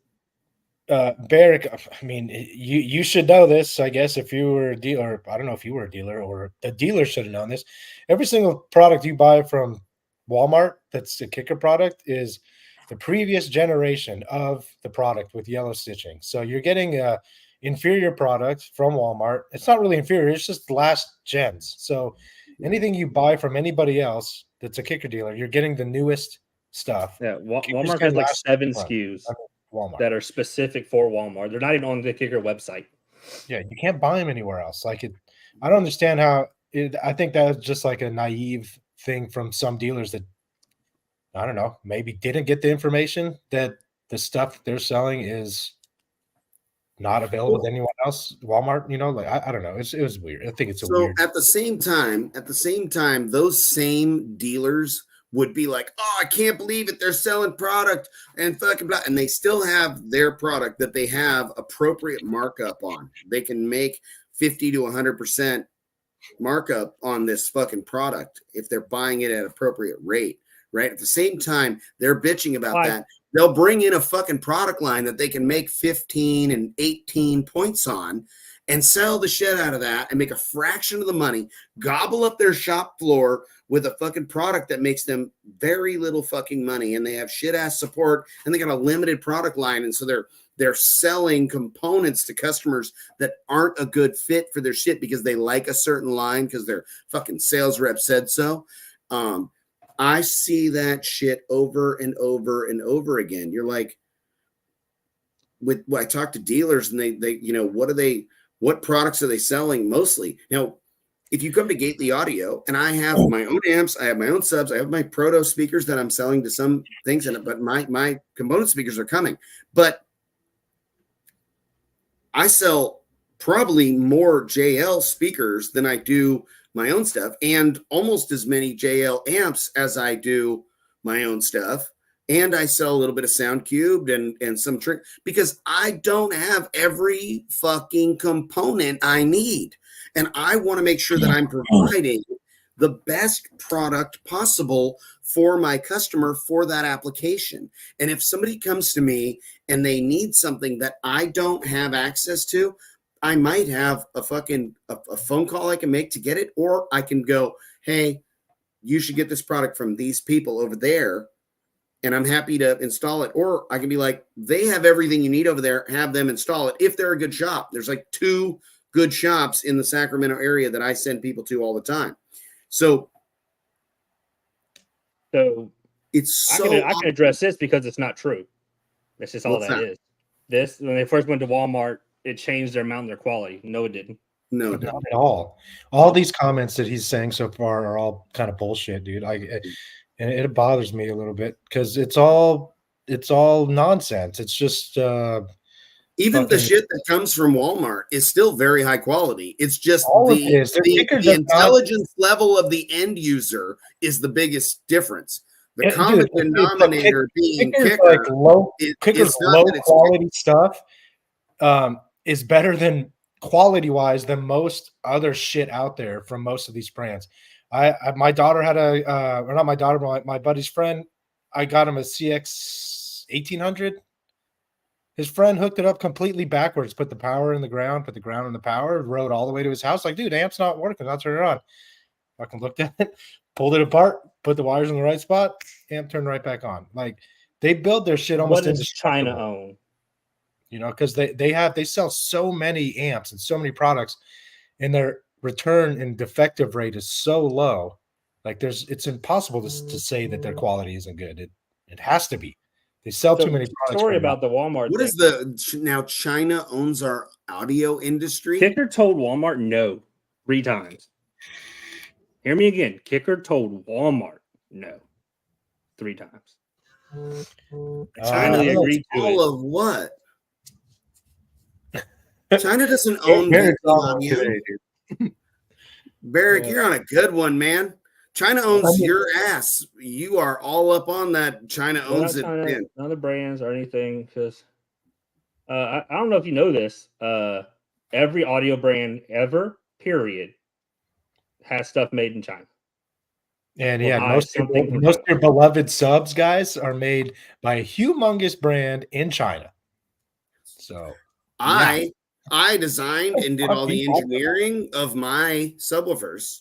Barrick, I mean, you should know this, I guess, if you were a dealer. I don't know if you were a dealer or the dealer should have known this. Every single product you buy from Walmart that's a kicker product is the previous generation of the product with yellow stitching. So you're getting a inferior product from Walmart. It's not really inferior, it's just last gens. So anything you buy from anybody else that's a kicker dealer, you're getting the newest stuff. Yeah, Walmart has like 7 SKUs that are specific for Walmart. They're not even on the kicker website. Yeah, you can't buy them anywhere else. Like I don't understand how I think that was just like a naive thing from some dealers that, I don't know, maybe didn't get the information that the stuff they're selling is not available to anyone else. Walmart, you know, like I don't know. It was weird. I think it's weird. At the same time, those same dealers would be like, oh, I can't believe it. They're selling product and fucking blah. And they still have their product that they have appropriate markup on. They can make 50 to 100% markup on this fucking product if they're buying it at appropriate rate. Right. At the same time, they're bitching about that. They'll bring in a fucking product line that they can make 15 and 18 points on and sell the shit out of that and make a fraction of the money, gobble up their shop floor with a fucking product that makes them very little fucking money. And they have shit ass support and they got a limited product line. And so they're selling components to customers that aren't a good fit for their shit because they like a certain line because their fucking sales rep said so. I see that shit over and over and over again. You're like, I talk to dealers and they, you know, what products are they selling mostly? Now, if you come to Gately Audio and I have my own amps, I have my own subs, I have my proto speakers that I'm selling to some things in it, but my component speakers are coming. But I sell probably more JL speakers than I do my own stuff, and almost as many JL amps as I do my own stuff. And I sell a little bit of Sound Cubed and some trick, because I don't have every fucking component I need. And I want to make sure that I'm providing the best product possible for my customer for that application. And if somebody comes to me and they need something that I don't have access to, I might have a phone call I can make to get it, or I can go, hey, you should get this product from these people over there, and I'm happy to install it. Or I can be like, they have everything you need over there, have them install it if they're a good shop. There's like 2 good shops in the Sacramento area that I send people to all the time. So it's so I can address this because it's not true. That's just all that is. This, when they first went to Walmart, it changed their amount of their quality. No, it didn't. No, not at all. All these comments that he's saying so far are all kind of bullshit, dude. And it bothers me a little bit because it's all nonsense. It's just even the shit that comes from Walmart is still very high quality. It's just the intelligence level of the end user is the biggest difference. The common denominator being Kicker, Kicker's low quality stuff is better than quality-wise than most other shit out there from most of these brands. My daughter had or not my daughter, but my buddy's friend, I got him a CX 1800. His friend hooked it up completely backwards, put the power in the ground, put the ground in the power, rode all the way to his house. Like, dude, amp's not working. I'll turn it on. Fucking looked at it, pulled it apart, put the wires in the right spot, amp turned right back on. Like, they build their shit almost. What does China own? You know, because they sell so many amps and so many products, and their return and defective rate is so low. Like, it's impossible to say that their quality isn't good. It has to be. They sell too many products. Story about the Walmart. What is now China owns our audio industry? Kicker told Walmart no 3 times. Hear me again. Kicker told Walmart no 3 times. China agreed to all of what? China doesn't own audio. Barrick, you're on a good one, man. China owns your ass. You are all up on that. China owns it. None of the brands or anything, because I don't know if you know this. Every audio brand ever, period, has stuff made in China. And most of your beloved subs, guys, are made by a humongous brand in China. So I designed and did all the engineering of my subwoofers.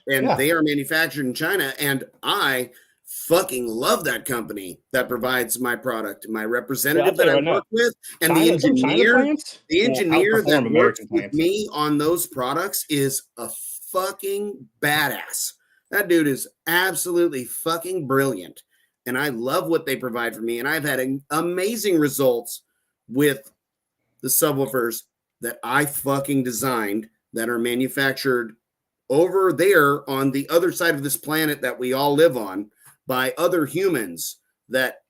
And they are manufactured in China. And I fucking love that company that provides my product. My representative that I work with, and the engineer that works with me on those products is a fucking badass. That dude is absolutely fucking brilliant. And I love what they provide for me. And I've had amazing results with the subwoofers that I fucking designed that are manufactured over there on the other side of this planet that we all live on by other humans that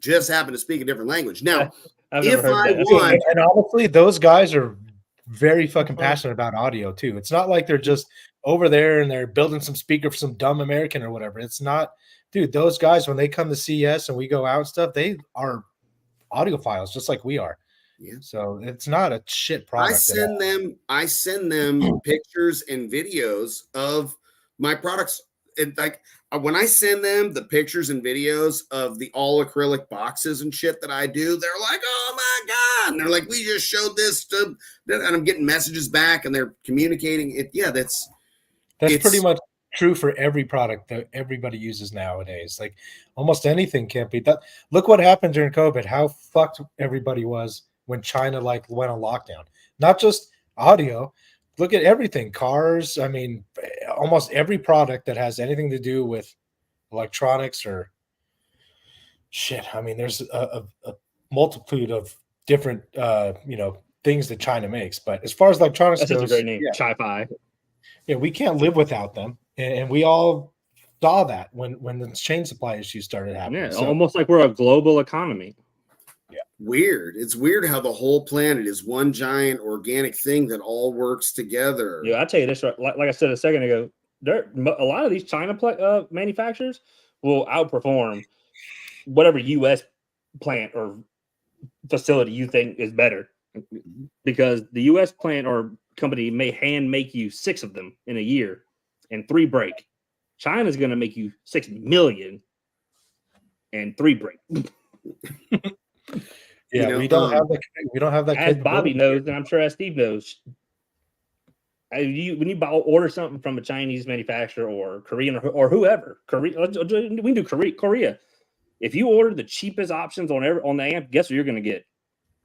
just happen to speak a different language. Now, if I want, and honestly, those guys are very fucking passionate about audio too. It's not like they're just over there and they're building some speaker for some dumb American or whatever. It's not, dude, those guys, when they come to CES and we go out and stuff, they are audiophiles just like we are. Yeah. So it's not a shit product. I send them pictures and videos of my products. And like when I send them the pictures and videos of the all acrylic boxes and shit that I do, they're like, "Oh my god!" And they're like, "We just showed this to," and I'm getting messages back, and they're communicating it. Yeah, that's pretty much true for every product that everybody uses nowadays. Like almost anything can't be that. Look what happened during COVID. How fucked everybody was when China went on lockdown. Not just audio. Look at everything. Cars. I mean, almost every product that has anything to do with electronics or shit. I mean, there's a multitude of different things that China makes. But as far as electronics goes, that's a great name. Chi-Fi. Yeah, we can't live without them. And we all saw that when the chain supply issues started happening. Yeah, almost like we're a global economy. Weird. It's weird how the whole planet is one giant organic thing that all works together. Yeah, I tell you this, like I said a second ago, a lot of these China manufacturers will outperform whatever U.S. plant or facility you think is better, because the U.S. plant or company may hand make you 6 of them in a year, and 3 break. China's going to make you 6 million, and 3 break. Yeah, we don't have that. As Bobby knows, and I'm sure as Steve knows, when you order something from a Chinese manufacturer or Korean or whoever, we can do Korea. If you order the cheapest options on the amp, guess what you're going to get?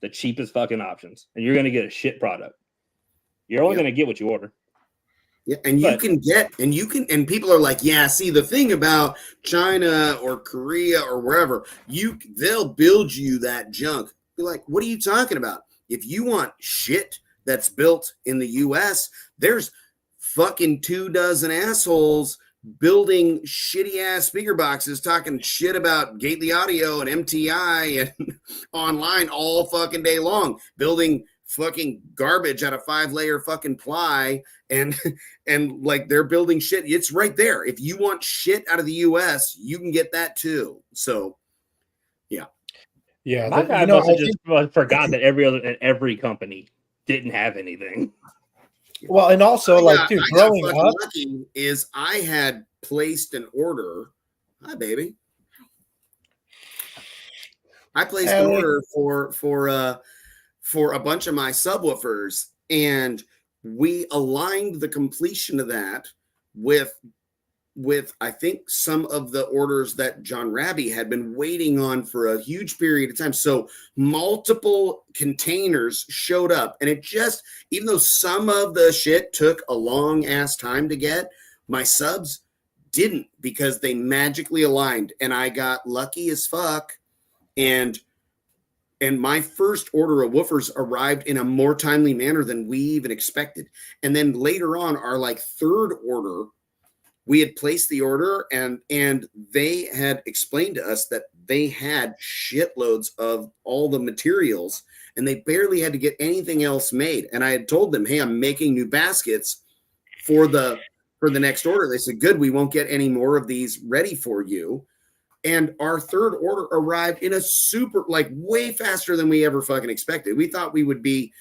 The cheapest fucking options, and you're going to get a shit product. You're only going to get what you order. Yeah, and people are like, yeah, see, the thing about China or Korea or wherever, they'll build you that junk. Be like, what are you talking about? If you want shit that's built in the US, there's fucking 24 assholes building shitty ass speaker boxes, talking shit about Gately Audio and MTI and online all fucking day long, building fucking garbage out of 5-layer fucking ply, and like they're building shit. It's right there. If you want shit out of the US, you can get that too. So yeah, my guy must have just forgot that every company didn't have anything. Well, and also dude, growing up, lucky is I had placed an order. Hi, baby. I placed an order for a bunch of my subwoofers, and we aligned the completion of that with I think some of the orders that John Raby had been waiting on for a huge period of time. So multiple containers showed up, and it just, even though some of the shit took a long ass time to get, my subs didn't, because they magically aligned, and I got lucky as fuck. And my first order of woofers arrived in a more timely manner than we even expected. And then later on, our third order, we had placed the order, and they had explained to us that they had shitloads of all the materials, and they barely had to get anything else made. And I had told them, hey, I'm making new baskets for the next order. They said, good, we won't get any more of these ready for you. And our third order arrived in a super, way faster than we ever fucking expected. We thought we would be,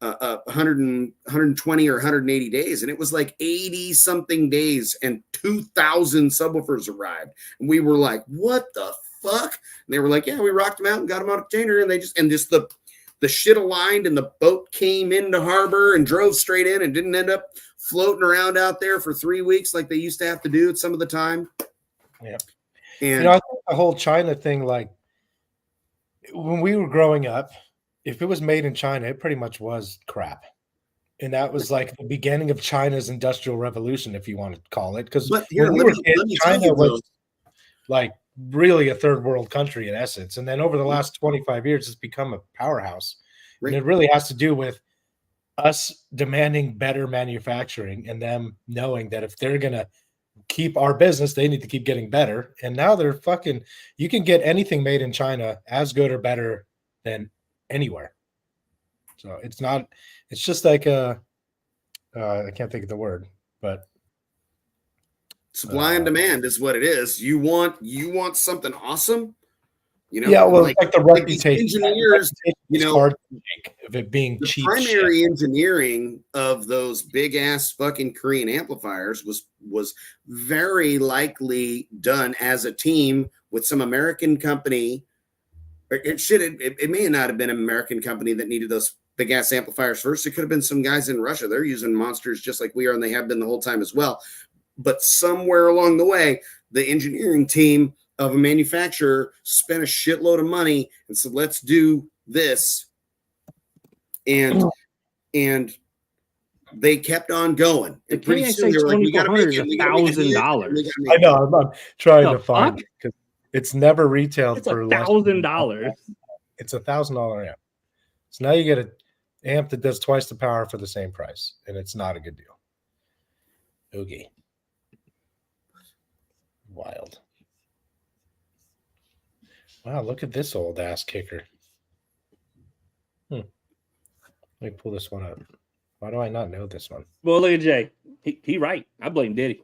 120 or 180 days, and it was 80 something days, and 2,000 subwoofers arrived, and we were like, what the fuck? And they were like, yeah, we rocked them out and got them out of container, and just the shit aligned, and the boat came into harbor and drove straight in and didn't end up floating around out there for 3 weeks like they used to have to do at some of the time. Yeah. And I think the whole China thing, when we were growing up, if it was made in China, it pretty much was crap. And that was the beginning of China's industrial revolution, if you want to call it. Because when we were kids, China was really a third world country in essence. And then over the last 25 years, it's become a powerhouse. Right. And it really has to do with us demanding better manufacturing and them knowing that if they're going to keep our business, they need to keep getting better. And now they're you can get anything made in China as good or better than anywhere. So it's just I can't think of the word, but supply and demand is what it is. You want something awesome, yeah, well, the reputation, engineers, hard to make of it being the cheap. Primary engineering of those big ass fucking Korean amplifiers was very likely done as a team with some American company. It may not have been an American company that needed those big ass amplifiers first. It could have been some guys in Russia. They're using monsters just like we are, and they have been the whole time as well. But somewhere along the way, the engineering team of a manufacturer spent a shitload of money and said, let's do this. And they kept on going. And pretty soon they were like, we got to make it. $1,000. I know. I'm trying to find it because it's never retailed for $1,000. It's $1,000 amp. So now you get an amp that does twice the power for the same price, and it's not a good deal. Okay. Wild. Wow, look at this old ass kicker. Let me pull this one up. Why do I not know this one? Well, look at Jay. He right. I blame Diddy.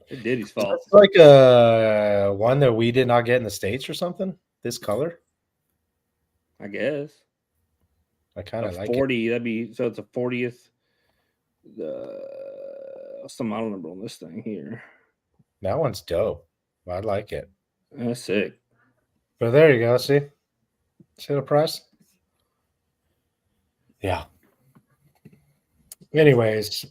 It's Diddy's fault. It's like a one that we did not get in the States or something. This color, I guess. I kind of like 40. it. That'd be so. It's a 40th. Some model number on this thing here. That one's dope. I like it. That's sick. But there you go. See the price? Yeah. Anyways,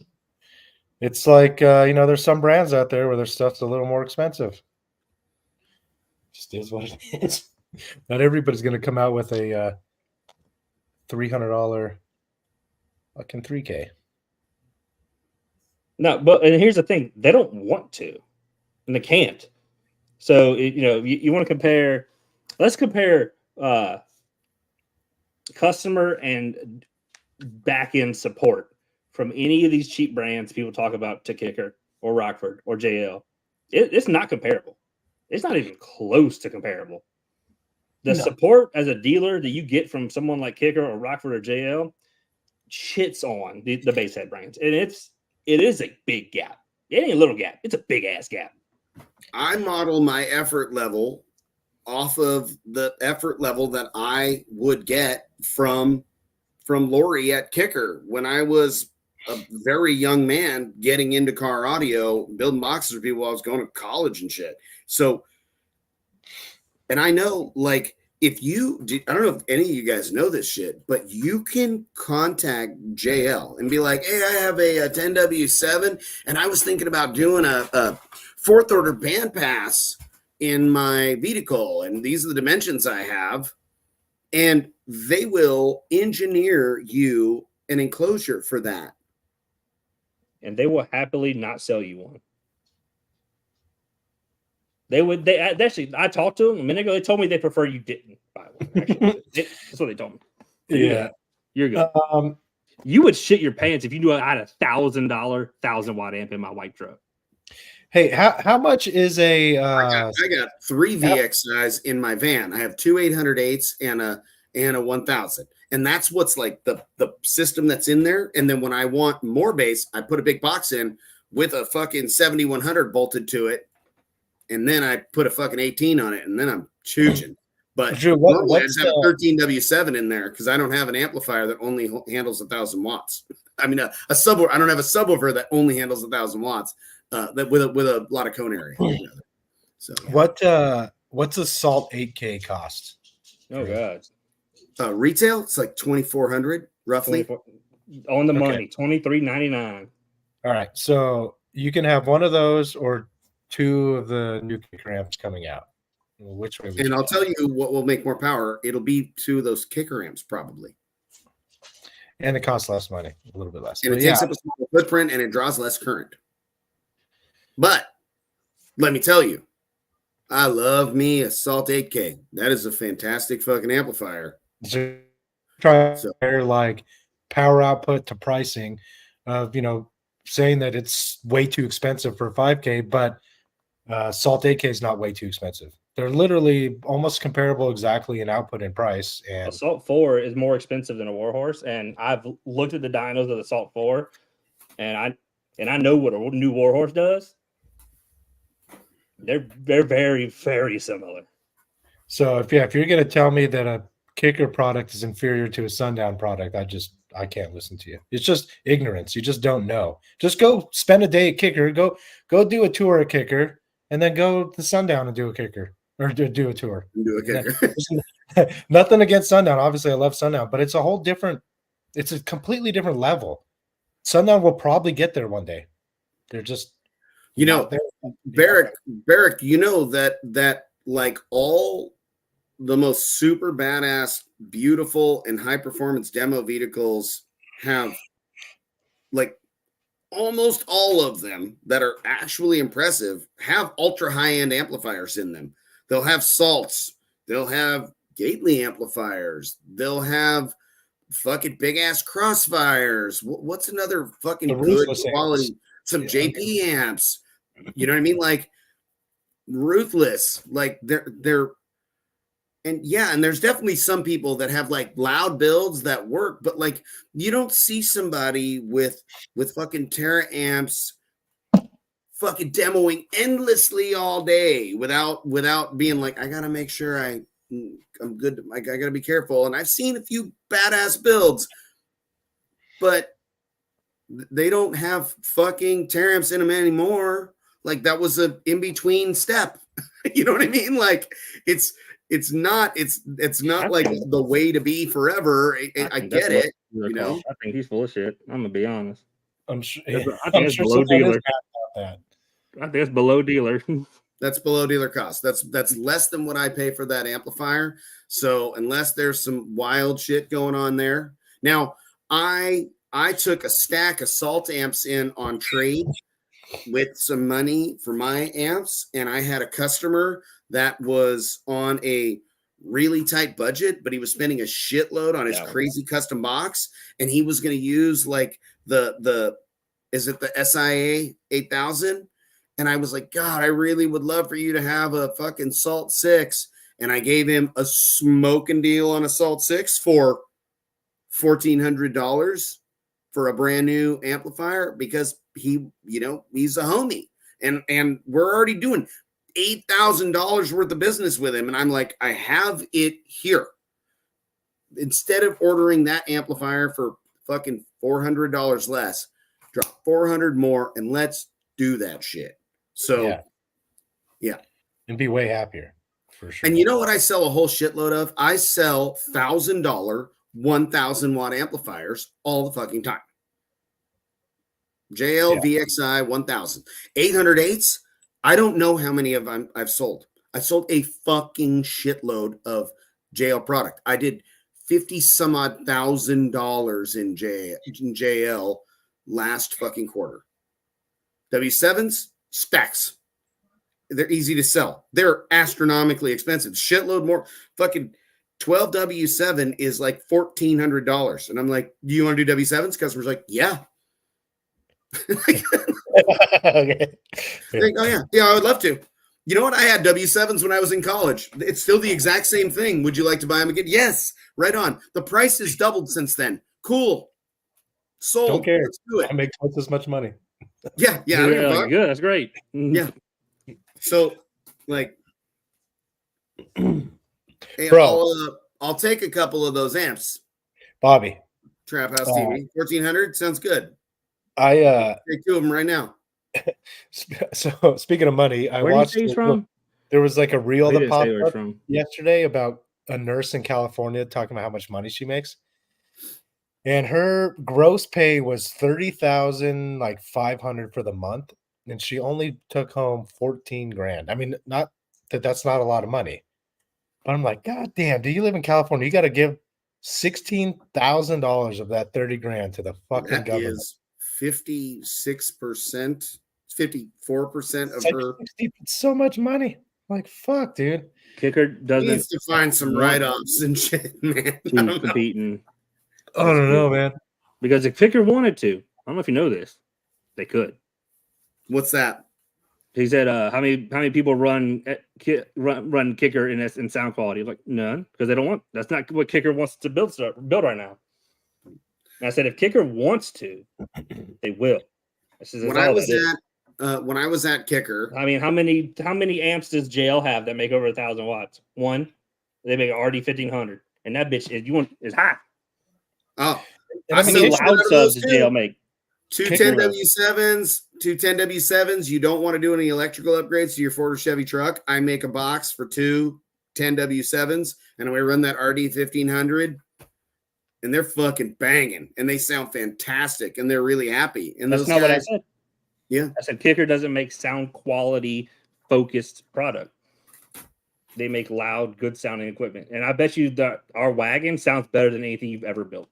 it's like there's some brands out there where their stuff's a little more expensive. Just is what it is. Not everybody's going to come out with a $300 fucking 3K. No, but and here's the thing: they don't want to, and they can't. So you want to compare. Let's compare customer and back end support from any of these cheap brands people talk about to Kicker or Rockford or JL. It's not comparable. It's not even close to comparable. The support as a dealer that you get from someone like Kicker or Rockford or JL shits on the base head brands, and it is a big gap. It ain't a little gap. It's a big ass gap. I model my effort level off of the effort level that I would get from Lori at Kicker when I was a very young man getting into car audio, building boxes for people while I was going to college and shit. So, and I know, like, I don't know if any of you guys know this shit, but you can contact JL and be like, hey, I have a 10W7 and I was thinking about doing a fourth order band pass in my vehicle, and these are the dimensions I have, and they will engineer you an enclosure for that. And they will happily not sell you one. They actually, I talked to them a minute ago. They told me they prefer you didn't buy one. Actually, that's what they told me. Yeah, you're good. You would shit your pants if you knew I had a $1,000 1,000-watt amp in my white truck. Hey, how much is a? I got 3 VXIs in my van. I have 2 808s and a 1000, and that's what's like the system that's in there. And then when I want more bass, I put a big box in with a fucking 7100 bolted to it. And then I put a fucking 18 on it, and then I'm chooging. But Drew, I just have a 13W7 in there because I don't have an amplifier that only handles 1,000 watts. I mean, a subwoofer. I don't have a subwoofer that only handles 1,000 watts. That with a lot of cone area. So yeah. What's a Salt 8K cost? Oh god. Retail, it's like 2,400 roughly. On the money, $23.99. All right, so you can have one of those or 2 of the new kicker amps coming out. Which way? And I'll tell you what will make more power. It'll be 2 of those kicker amps probably. And it costs less money, a little bit less. And it takes up a smaller footprint and it draws less current. But let me tell you, I love me a Salt 8K. That is a fantastic fucking amplifier. Try like power output to pricing of, saying that it's way too expensive for a 5K, but Salt 8K is not way too expensive. They're literally almost comparable exactly in output and price. And Assault 4 is more expensive than a Warhorse, and I've looked at the dynos of the Assault 4, and I know what a new Warhorse does. They're very, very similar. So if you're going to tell me that a kicker product is inferior to a Sundown product, I can't listen to you. It's just ignorance. You just don't know. Just go spend a day at Kicker. Go do a tour at Kicker, and then go to Sundown and do a kicker or do a tour. Do a kicker. Nothing against Sundown. Obviously, I love Sundown, but it's a completely different level. Sundown will probably get there one day. They're just, Barrick, that like all the most super badass, beautiful, and high performance demo vehicles have, like, almost all of them that are actually impressive have ultra high end amplifiers in them. They'll have salts, they'll have Gately amplifiers, they'll have fucking big ass crossfires. What's another fucking good quality? Some JP amps. You know what I mean? Like, ruthless. Like they're and yeah, and there's definitely some people that have like loud builds that work, but like you don't see somebody with fucking Tera amps fucking demoing endlessly all day without being like, I gotta make sure I'm good. I gotta be careful. And I've seen a few badass builds, but they don't have fucking Tera amps in them anymore. Like that was a in between step. You know what I mean? Like it's not like the way to be forever. I get it. You know, I think he's full of shit. I'm gonna be honest. I'm sure. I think it's below dealer. I think it's below dealer. That's below dealer cost. That's less than what I pay for that amplifier. So unless there's some wild shit going on there. Now I took a stack of salt amps in on trade with some money for my amps, and I had a customer that was on a really tight budget, but he was spending a shitload on his crazy custom box, and he was going to use like the is it the SIA 8000? And I was like, God, I really would love for you to have a fucking Salt 6. And I gave him a smoking deal on a Salt 6 for $1,400 for a brand new amplifier because he, he's a homie. And we're already doing $8,000 worth of business with him. And I'm like, I have it here. Instead of ordering that amplifier for fucking $400 less, drop $400 more and let's do that shit. So, yeah. And be way happier for sure. And you know what I sell a whole shitload of? I sell $1,000, 1,000 watt amplifiers all the fucking time. JL VXI 1000. 808s, I don't know how many of I've sold. I sold a fucking shitload of JL product. I did 50 some odd $1,000 in JL last fucking quarter. W7s, specs. They're easy to sell. They're astronomically expensive. Shitload more. Fucking 12 W7 is like $1,400. And I'm like, do you want to do W7s? Customer's like, yeah. Okay. Like, oh, yeah, I would love to. You know what? I had W7s when I was in college. It's still the exact same thing. Would you like to buy them again? Yes. Right on. The price has doubled since then. Cool. Sold. Don't care. Let's do it. I make twice as much money. Yeah. Like, good. That's great. Yeah. So, like, hey, bro, I'll take a couple of those amps. Bobby. Trap House TV. 1,400 sounds good. Take 2 of them right now. So speaking of money, I watched. There was like a reel that popped up yesterday about a nurse in California talking about how much money she makes, and her gross pay was $30,500 for the month, and she only took home $14,000. I mean, not that that's not a lot of money, but I'm like, God damn, do you live in California? You got to give $16,000 of that $30,000 to the fucking government. Is 56%, 54% of her. It's so much money. Like, fuck, dude. Kicker doesn't. Needs to find some write-offs and shit, man. I don't know, man. Because if Kicker wanted to, I don't know if you know this, they could. What's that? He said, "How many people run Kicker in sound quality?" Like none, because they don't want. That's not what Kicker wants to build right now. And I said, if Kicker wants to, they will. When I was at Kicker, I mean, how many amps does JL have that make over 1,000 watts? One. They make an RD 1500, and that bitch is high. Oh, how many loud subs does JL make? Two 10W7s. You don't want to do any electrical upgrades to your Ford or Chevy truck. I make a box for 2 10W7s, and we run that RD 1500. And they're fucking banging, and they sound fantastic, and they're really happy. And that's not what I said. Yeah, I said Kicker doesn't make sound quality focused product. They make loud, good sounding equipment, and I bet you that our wagon sounds better than anything you've ever built.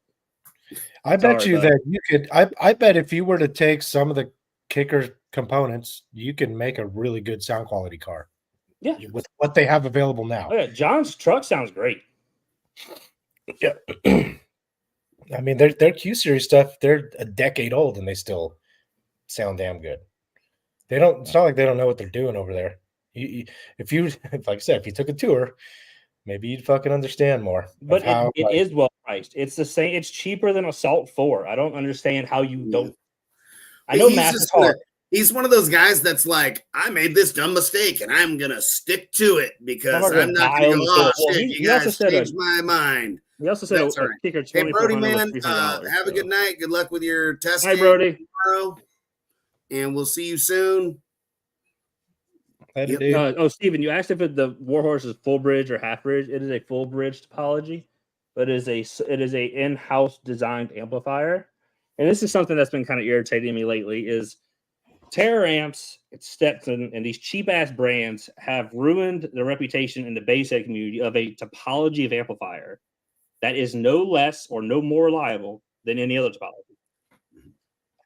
I bet you that you could. I bet if you were to take some of the Kicker components, you can make a really good sound quality car. Yeah, with what they have available now. Oh, yeah. John's truck sounds great. Yeah. I mean, their Q series stuff, they're a decade old and they still sound damn good. They don't. It's not like they don't know what they're doing over there. If you, like I said, if you took a tour, maybe you'd fucking understand more. But it is well priced. It's the same. It's cheaper than Assault 4. I don't understand how you don't. I know math is hard. He's one of those guys that's like, I made this dumb mistake and I'm gonna stick to it because I'm not gonna go, oh shit, you guys changed my mind. He also said a kicker. Hey Brody, man, have a good night. Good luck with your testing. Hi Brody. Tomorrow, and we'll see you soon. Steven, you asked if the Warhorse is full bridge or half bridge. It is a full bridge topology, but it is a in-house designed amplifier. And this is something that's been kind of irritating me lately is Terror amps, Stetson, and these cheap-ass brands have ruined the reputation in the bass head community of a topology of amplifier that is no less or no more reliable than any other topology.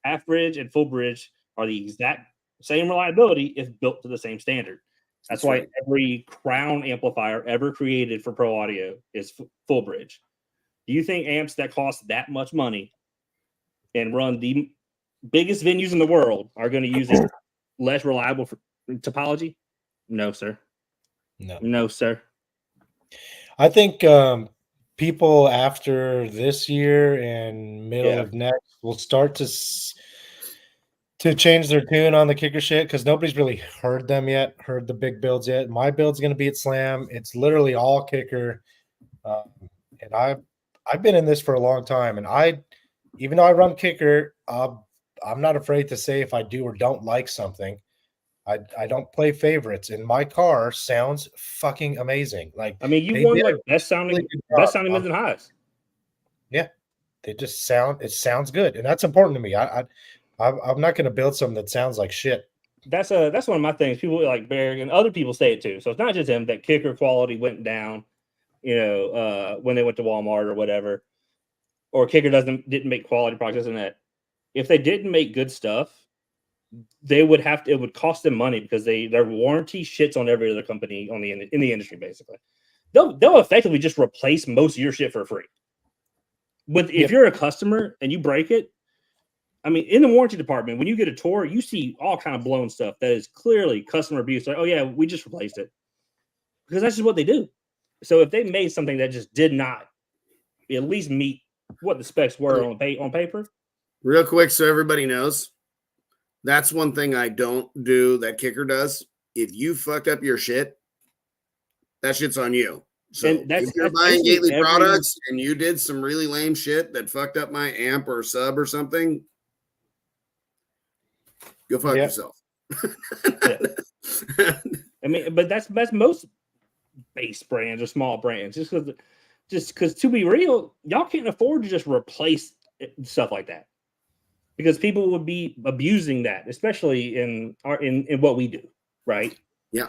Half bridge and full bridge are the exact same reliability if built to the same standard. That's why every crown amplifier ever created for pro audio is full bridge. Do you think amps that cost that much money and run the biggest venues in the world are going to use a less reliable topology? No, sir. No, sir. I think people after this year and middle of next will start to change their tune on the kicker shit because nobody's really heard the big builds yet. My build's going to be at Slam. It's literally all kicker. And I've been in this for a long time, and even though I run kicker, I'm not afraid to say if I do or don't like something. I don't play favorites, and my car sounds fucking amazing. Like, I mean, you won like best sounding mids and highs. Yeah, it sounds good, and that's important to me. I'm not going to build something that sounds like shit. That's one of my things. People like Barry and other people say it too. So it's not just him that kicker quality went down, when they went to Walmart or whatever, or kicker didn't make quality products and that. If they didn't make good stuff, it would cost them money because their warranty shits on every other company in the industry. Basically, they'll effectively just replace most of your shit for free. But if you're a customer and you break it, I mean, in the warranty department, when you get a tour, you see all kind of blown stuff that is clearly customer abuse. Like, oh yeah, we just replaced it, because that's just what they do. So if they made something that just did not at least meet what the specs were on paper. Real quick, so everybody knows, that's one thing I don't do that kicker does. If you fucked up your shit, that shit's on you. So if you're buying Gately products and you did some really lame shit that fucked up my amp or sub or something, go fuck yourself. I mean, but that's most base brands or small brands. Just because to be real, y'all can't afford to just replace stuff like that, because people would be abusing that, especially in what we do, right? Yeah.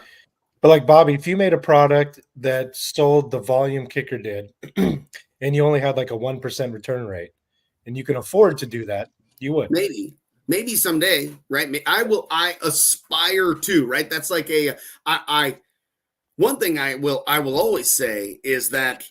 But like Bobby, if you made a product that sold the volume kicker did, and you only had like a 1% return rate, and you can afford to do that, you would. Maybe someday, right? I aspire to, right? That's like one thing I will always say is that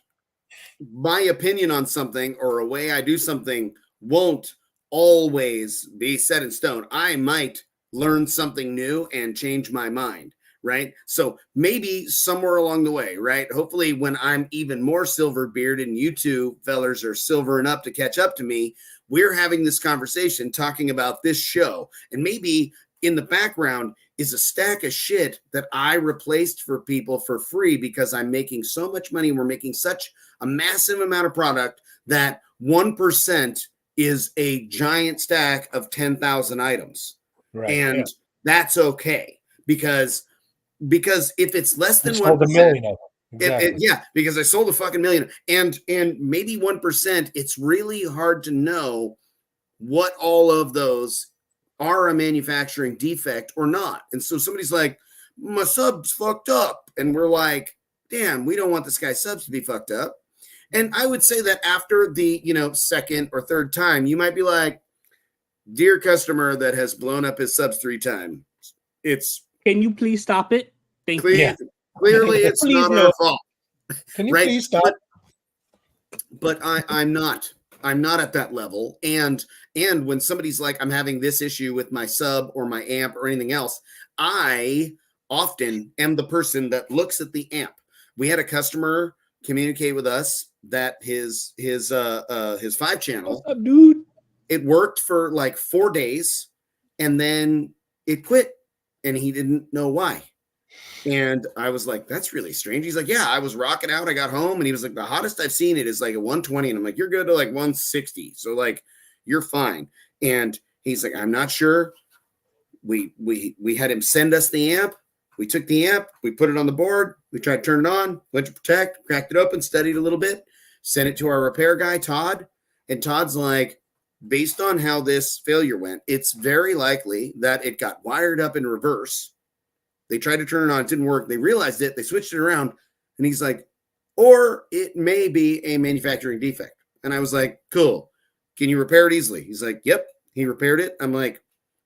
my opinion on something or a way I do something won't always be set in stone. I might learn something new and change my mind, right? So maybe somewhere along the way, right? Hopefully when I'm even more silver bearded and you two fellers are silvering up to catch up to me, we're having this conversation talking about this show. And maybe in the background is a stack of shit that I replaced for people for free because I'm making so much money and we're making such a massive amount of product that 1% is a giant stack of 10,000 items. Right. And that's okay because if it's less than 1%, sold a million of them. Exactly. Because I sold a fucking million, and maybe 1%, it's really hard to know what all of those are a manufacturing defect or not. And so somebody's like, my sub's fucked up, and we're like, damn, we don't want this guy's subs to be fucked up. And I would say that after the second or third time, you might be like, dear customer that has blown up his subs 3 times, can you please stop it? Clearly, it's not our fault. Can you please stop? But I'm not at that level. And when somebody's like, I'm having this issue with my sub or my amp or anything else, I often am the person that looks at the amp. We had a customer communicate with us that his 5-channel, what's up, dude? It worked for like 4 days and then it quit and he didn't know why. And I was like, that's really strange. He's like, yeah, I was rocking out. I got home and he was like, the hottest I've seen it is like a 120. And I'm like, you're good to like 160. So like, you're fine. And he's like, I'm not sure. We had him send us the amp. We took the amp, we put it on the board, we tried to turn it on, went to protect, cracked it open, studied a little bit, sent it to our repair guy, Todd. And Todd's like, based on how this failure went, it's very likely that it got wired up in reverse. They tried to turn it on, it didn't work. They realized it, they switched it around. And he's like, or it may be a manufacturing defect. And I was like, cool. Can you repair it easily? He's like, yep. He repaired it. I'm like,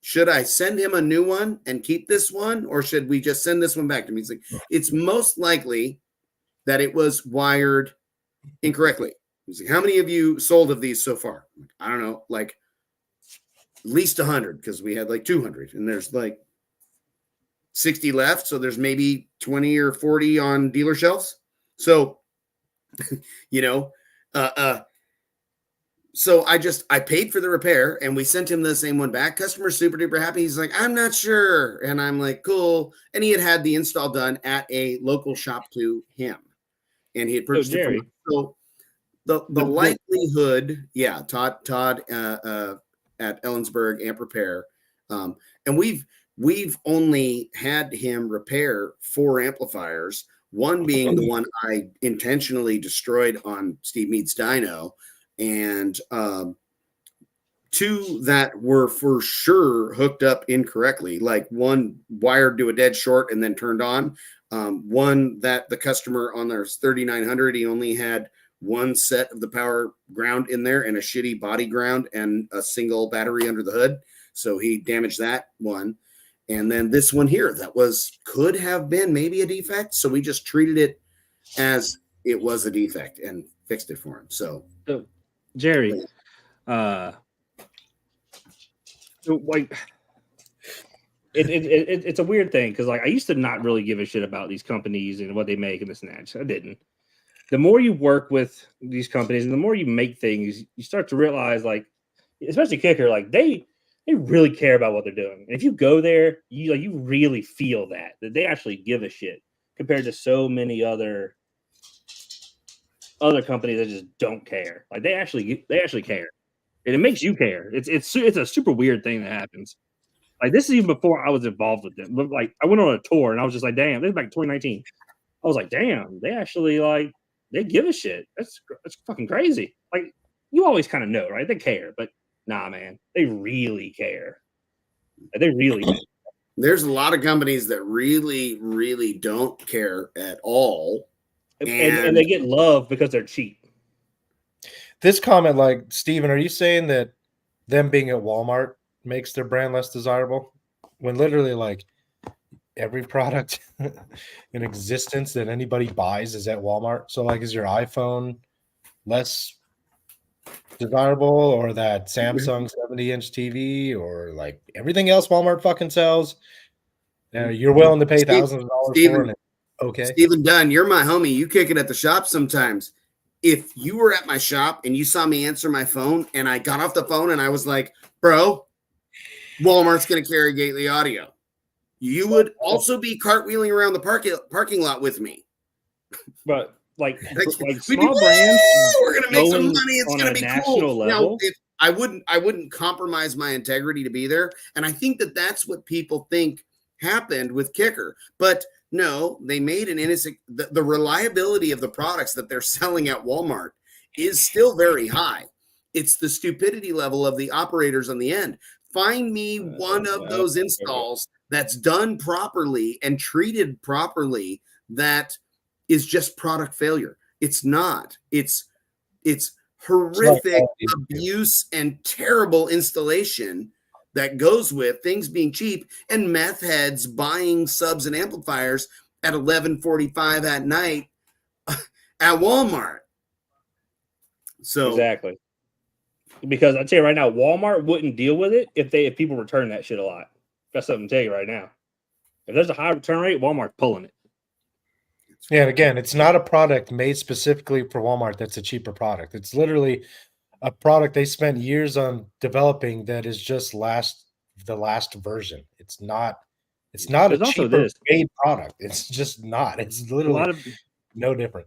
should I send him a new one and keep this one? Or should we just send this one back to him? He's like, it's most likely that it was wired incorrectly. He's like, how many of you sold of these so far? I don't know, like at least 100, because we had like 200 and there's like 60 left. So there's maybe 20 or 40 on dealer shelves. So, you know, so I paid for the repair and we sent him the same one back. Customer super duper happy. He's like, I'm not sure. And I'm like, cool. And he had the install done at a local shop to him. And he had purchased it from him. So the likelihood, yeah, Todd at Ellensburg Amp Repair. And we've only had him repair 4 amplifiers, one being the one I intentionally destroyed on Steve Mead's dyno, and 2 that were for sure hooked up incorrectly, like one wired to a dead short and then turned on. One that the customer on their 3900, he only had one set of the power ground in there and a shitty body ground and a single battery under the hood. So he damaged that one. And then this one here that could have been maybe a defect. So we just treated it as it was a defect and fixed it for him. So Jerry, like it's a weird thing because like I used to not really give a shit about these companies and what they make and this and that. I didn't. The more you work with these companies and the more you make things, you start to realize, like, especially Kicker, like they really care about what they're doing. And if you go there, you really feel that they actually give a shit compared to so many other companies that just don't care. Like they actually care, and it makes you care. It's a super weird thing that happens. Like this is even before I was involved with them. But like I went on a tour and I was just like, damn, this is back in 2019. I was like, damn, they actually they give a shit. That's fucking crazy. Like you always kind of know, right? They care, but nah, man, they really care. Like, they really do. There's a lot of companies that really, really don't care at all. And they get love because they're cheap. This comment, like, Steven, are you saying that them being at Walmart makes their brand less desirable? When literally, like, every product in existence that anybody buys is at Walmart. So, like, is your iPhone less desirable, or that Samsung 70-inch TV, or like everything else Walmart fucking sells? You're willing to pay thousands of dollars for it. Okay. Steven Dunn, you're my homie. You kick it at the shop sometimes. If you were at my shop and you saw me answer my phone and I got off the phone and I was like, bro, Walmart's going to carry Gately Audio, you would also be cartwheeling around the parking lot with me. But like small brands, we're going to make some money. It's going to be cool. Level. Now, I wouldn't compromise my integrity to be there. And I think that that's what people think happened with Kicker. But no, they made an innocent. The reliability of the products that they're selling at Walmart is still very high. It's the stupidity level of the operators on the end. Find me one of those installs that's done properly and treated properly that is just product failure. It's not. It's horrific abuse and terrible installation that goes with things being cheap and meth heads buying subs and amplifiers at 11:45 at night at Walmart. So exactly, because I tell you right now, Walmart wouldn't deal with it if people return that shit a lot. Got something to tell you right now. If there's a high return rate, Walmart's pulling it. Yeah, and again, it's not a product made specifically for Walmart that's a cheaper product. It's literally a product they spent years on developing that is just the last version. It's not There's a also cheaper this. made product. It's just not. It's A literally lot of no different.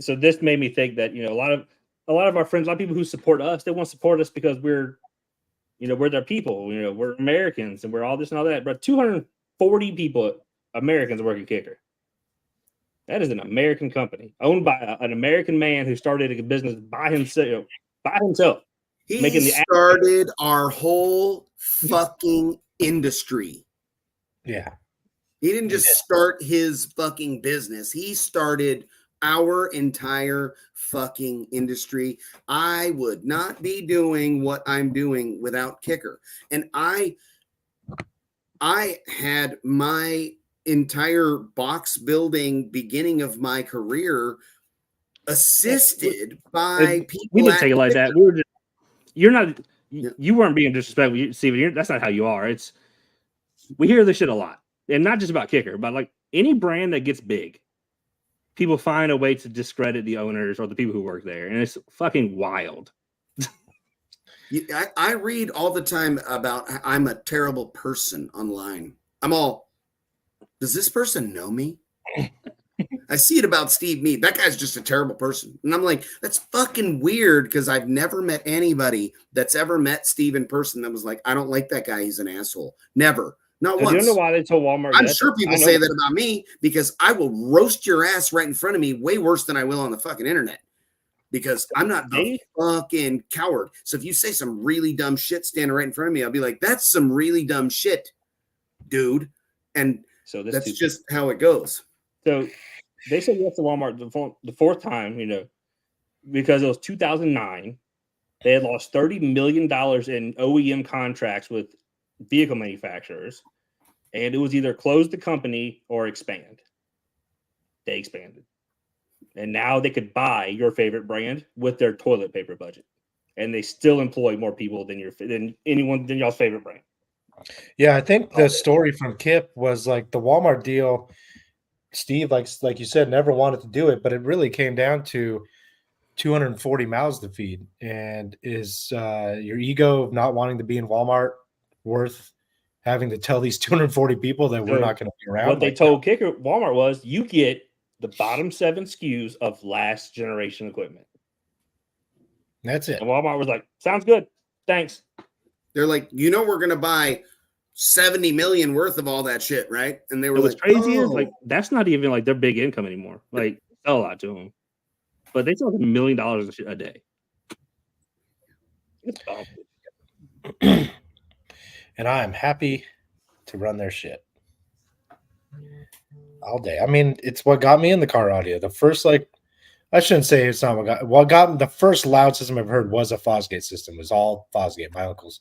so this made me think that a lot of our friends, a lot of people who support us, they want to support us because we're we're their people. We're Americans and we're all this and all that. But 240 people, Americans, working Kicker. That is an American company owned by an American man who started a business by himself. He started our whole fucking industry. Yeah. He didn't just start his fucking business. He started our entire fucking industry. I would not be doing what I'm doing without Kicker. And I had my entire box building begining of my career assisted by people. We didn't take it like that. We were just, you weren't being disrespectful. See, that's not how you are. We hear this shit a lot, and not just about Kicker, but like any brand that gets big, people find a way to discredit the owners or the people who work there, and it's fucking wild. I read all the time about I'm a terrible person online. I'm all, does this person know me? I see it about Steve Mead. That guy's just a terrible person. And I'm like, that's fucking weird because I've never met anybody that's ever met Steve in person that was like, I don't like that guy. He's an asshole. Never. Not once. You don't know why they told Walmart. I'm sure people say that about me because I will roast your ass right in front of me way worse than I will on the fucking internet because I'm not a fucking coward. So if you say some really dumb shit standing right in front of me, I'll be like, that's some really dumb shit, dude. And so that's just how it goes. So they said yes to Walmart the fourth time, because it was 2009. They had lost $30 million in OEM contracts with vehicle manufacturers, and it was either close the company or expand. They expanded. And now they could buy your favorite brand with their toilet paper budget. And they still employ more people than y'all's favorite brand. Yeah, I think the story from Kip was like the Walmart deal. Steve, like you said, never wanted to do it, but it really came down to 240 mouths to feed. And is your ego of not wanting to be in Walmart worth having to tell these 240 people that we're not going to be around? What they told Kicker Walmart was, you get the bottom 7 SKUs of last generation equipment. That's it. And Walmart was like, sounds good. Thanks. They're like, we're going to buy 70 million worth of all that shit, right? And they were like, crazy is like that's not even like their big income anymore. Like, sell a lot to them, but they sell $1 million a day. It's awful. And I am happy to run their shit all day. I mean, it's what got me in the car audio. The first, I shouldn't say it's not what got me. The first loud system I've heard was a Fosgate system. It was all Fosgate, my uncle's.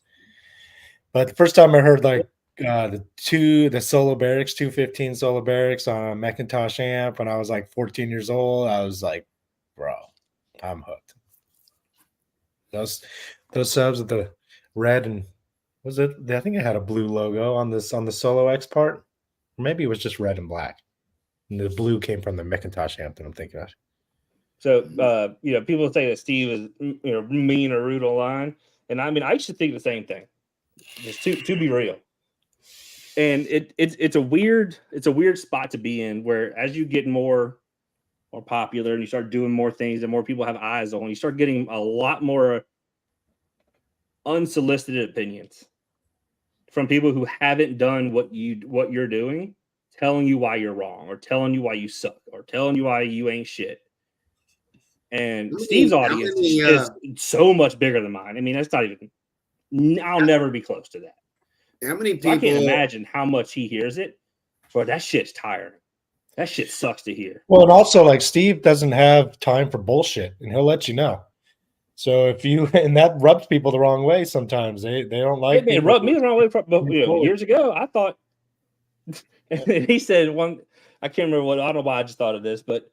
But the first time I heard the Solo Barracks 215 Solo Barracks on a Macintosh amp when I was like 14 years old, I was like, bro, I'm hooked. Those subs with the red and was it? I think it had a blue logo on the Solo X part. Or maybe it was just red and black. And the blue came from the Macintosh amp that I'm thinking of. So people say that Steve is mean or rude online, and I mean I used to think the same thing. Just to be real, and it's a weird spot to be in where as you get more popular and you start doing more things and more people have eyes on you, start getting a lot more unsolicited opinions from people who haven't done what you're doing, telling you why you're wrong or telling you why you suck or telling you why you ain't shit. And Steve's audience is so much bigger than mine. I mean, that's not even. I'll never be close to that. How many people? I can't imagine how much he hears it, but that shit's tiring. That shit sucks to hear. Well, and also like Steve doesn't have time for bullshit, and he'll let you know. So if you and that rubs people the wrong way sometimes. They don't like. It rubbed me the wrong way. But years ago, I thought. And he said one. I can't remember what. I don't know why I just thought of this, but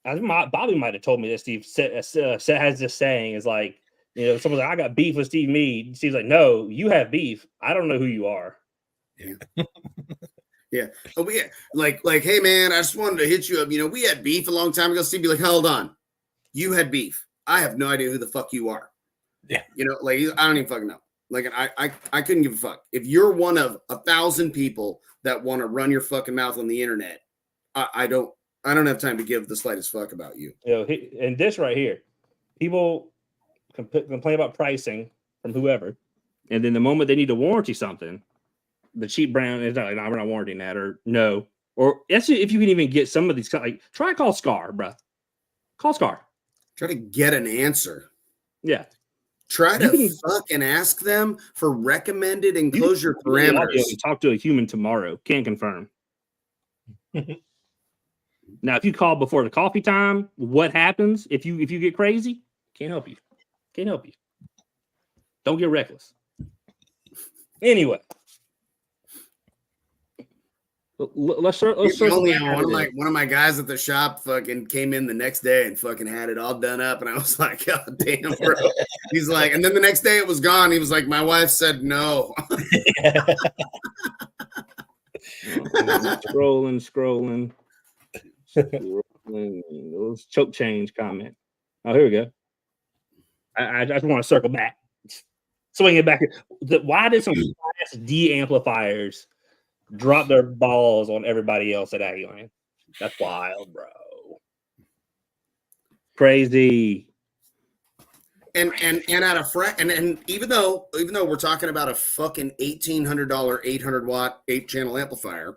Bobby might have told me that Steve has this saying is like. Someone's like, I got beef with Steve Mead. Steve's like, no, you have beef. I don't know who you are. Yeah. Yeah. Oh, we like, hey man, I just wanted to hit you up. You know, we had beef a long time ago. Steve be like, hold on. You had beef. I have no idea who the fuck you are. Yeah. You know, like I don't even fucking know. Like I couldn't give a fuck. If you're one of 1,000 people that want to run your fucking mouth on the internet, I don't have time to give the slightest fuck about you. You know, and this right here, people complain about pricing from whoever, and then the moment they need to warranty something, the cheap brand is like, no, we're not warranting that, or no, or that's if you can even get some of these. Like, try call Scar, bro. Call Scar. Try to get an answer. Yeah. Try to fucking ask them for recommended enclosure parameters. Talk to a human tomorrow. Can't confirm. Now, if you call before the coffee time, what happens if you get crazy? Can't help you. Can't help you. Don't get reckless. Anyway, let's start. One of my guys at the shop fucking came in the next day and fucking had it all done up, and I was like, God damn, bro. He's like, and then the next day it was gone. He was like, my wife said no. Scrolling. Those choke change comment. Oh, here we go. I just want to circle back, swing it back. Why did some Class D amplifiers drop their balls on everybody else at Aggieland? That's wild, bro. Crazy. And at a and even though we're talking about a fucking $1,800 800 watt 8-channel amplifier,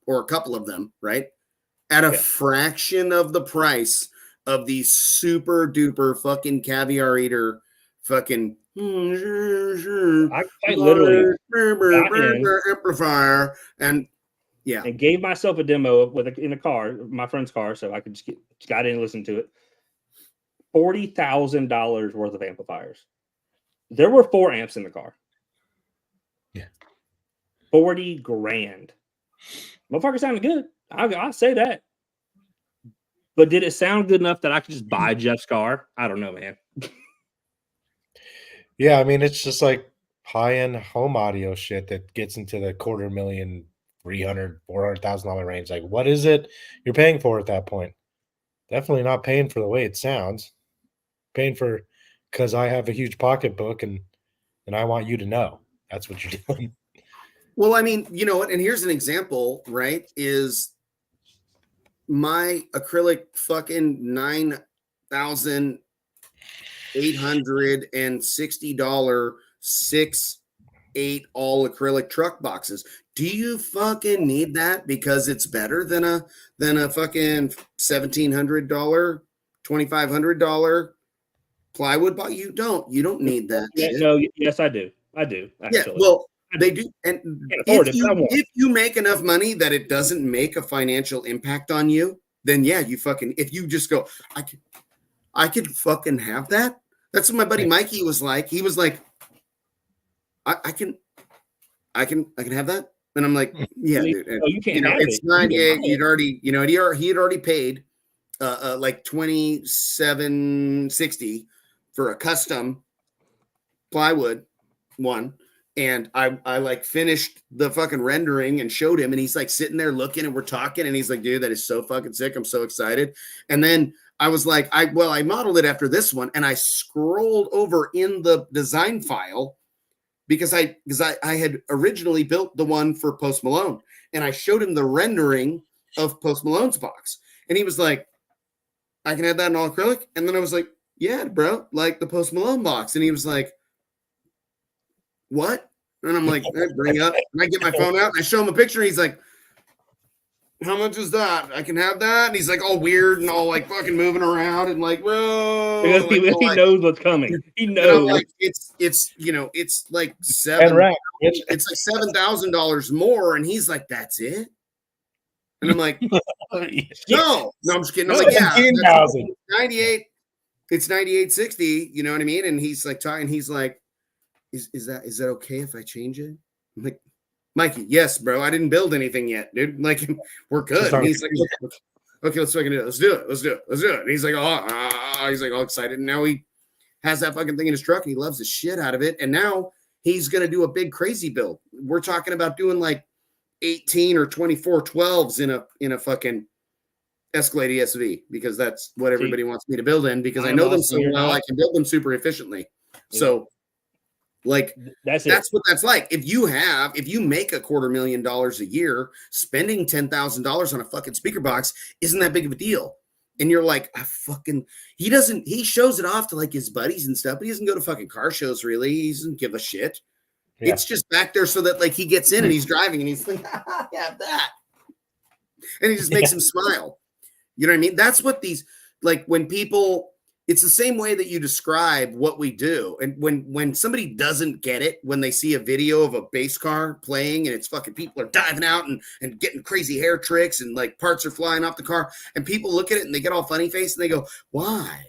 or a couple of them, right? At a fraction of the price of the super duper fucking caviar eater fucking I quite literally amplifier, and gave myself a demo in a car, my friend's car, so I could just got in and listen to it. $40,000 worth of amplifiers. There were 4 amps in the car. Yeah, $40,000. Motherfucker sounded good. I'll say that. But did it sound good enough that I could just buy Jeff's car? I don't know, man. Yeah, I mean, it's just like high-end home audio shit that gets into the $250,000, $300,000, $400,000 range. Like, what is it you're paying for at that point? Definitely not paying for the way it sounds. Paying for because I have a huge pocketbook and I want you to know that's what you're doing. Well, I mean, you know what? And here's an example, right? Is my acrylic fucking $9,860 6/8 all acrylic truck boxes. Do you fucking need that because it's better than a fucking $1,700, $2,500 plywood box? You don't need that. Shit. No, yes, I do. Actually. Yeah, well, they do. And if you make enough money that it doesn't make a financial impact on you, then yeah, you fucking, if you just go, I could fucking have that. That's what my buddy Mikey was like. He was like, I can have that. And I'm like, yeah, dude. And, you can't have it's 98. He'd already, he had already paid like $2,760 for a custom plywood one. And I like finished the fucking rendering and showed him, and he's like sitting there looking, and we're talking, and he's like, dude, that is so fucking sick. I'm so excited. And then I was like, I modeled it after this one, and I scrolled over in the design file because I had originally built the one for Post Malone, and I showed him the rendering of Post Malone's box. And he was like, I can have that in all acrylic. And then I was like, yeah, bro, like the Post Malone box. And he was like, what? And I'm like, bring up, and I get my phone out and I show him a picture. And he's like, how much is that? I can have that. And he's like all weird and all like fucking moving around and like, bro, because like, he knows what's coming. He knows. Like, it's like it's like $7,000 more. And he's like, that's it. And I'm like, no, I'm just kidding. I'm like, yeah, 98. It's 9860. You know what I mean? And he's like talking. He's like, is that okay if I change it? I'm like, Mikey, yes, bro. I didn't build anything yet, dude. Like, we're good. And he's like, okay, let's fucking do it. Let's do it. And he's like, he's like all excited. And now he has that fucking thing in his truck and he loves the shit out of it. And now he's gonna do a big crazy build. We're talking about doing like 18 or 24 12s in a fucking Escalade ESV because that's what everybody wants me to build in because I know them so well. I can build them super efficiently. Yeah. So like that's what that's like. If you make $250,000 a year, spending $10,000 on a fucking speaker box isn't that big of a deal. And you're like, he shows it off to like his buddies and stuff, but he doesn't go to fucking car shows really. He doesn't give a shit. Yeah. It's just back there so that like he gets in and he's driving and he's like, yeah, that. And he just makes him smile. You know what I mean? That's what these, like when people, it's the same way that you describe what we do. And when somebody doesn't get it, when they see a video of a bass car playing and it's fucking people are diving out and getting crazy hair tricks and like parts are flying off the car and people look at it and they get all funny face and they go, why?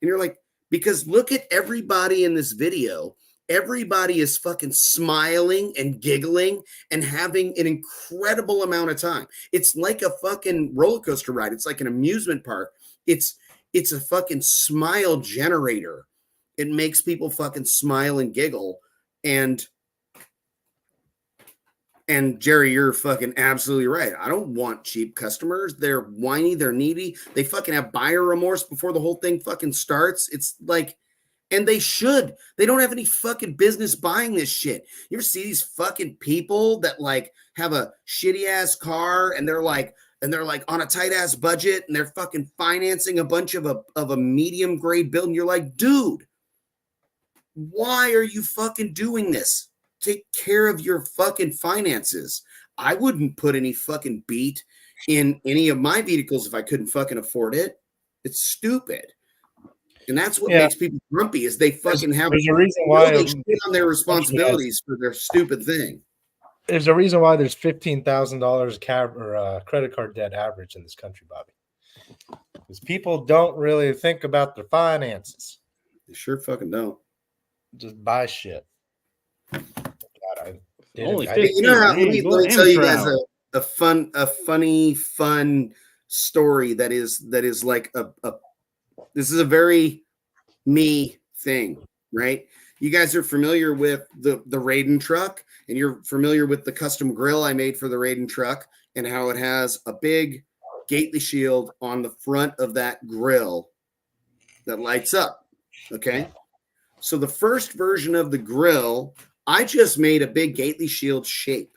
And you're like, because look at everybody in this video. Everybody is fucking smiling and giggling and having an incredible amount of time. It's like a fucking roller coaster ride. It's like an amusement park. It's a fucking smile generator. It makes people fucking smile and giggle. And Jerry, you're fucking absolutely right. I don't want cheap customers. They're whiny. They're needy. They fucking have buyer remorse before the whole thing fucking starts. It's like, and they should. They don't have any fucking business buying this shit. You ever see these fucking people that like have a shitty ass car and they're like on a tight ass budget and they're fucking financing a bunch of a medium grade build. And you're like, dude, why are you fucking doing this? Take care of your fucking finances. I wouldn't put any fucking beat in any of my vehicles if I couldn't fucking afford it. It's stupid. And that's what makes people grumpy is they fucking there's a reason why they shit on their responsibilities for their stupid thing. There's a reason why there's $15,000 credit card debt average in this country, Bobby. Because people don't really think about their finances. They sure fucking don't. Just buy shit. God, let me tell you guys a funny story that is like this is a very me thing, right? You guys are familiar with the Raiden truck, and you're familiar with the custom grill I made for the Raiden truck and how it has a big Gately shield on the front of that grill that lights up, okay? So the first version of the grill, I just made a big Gately shield shape,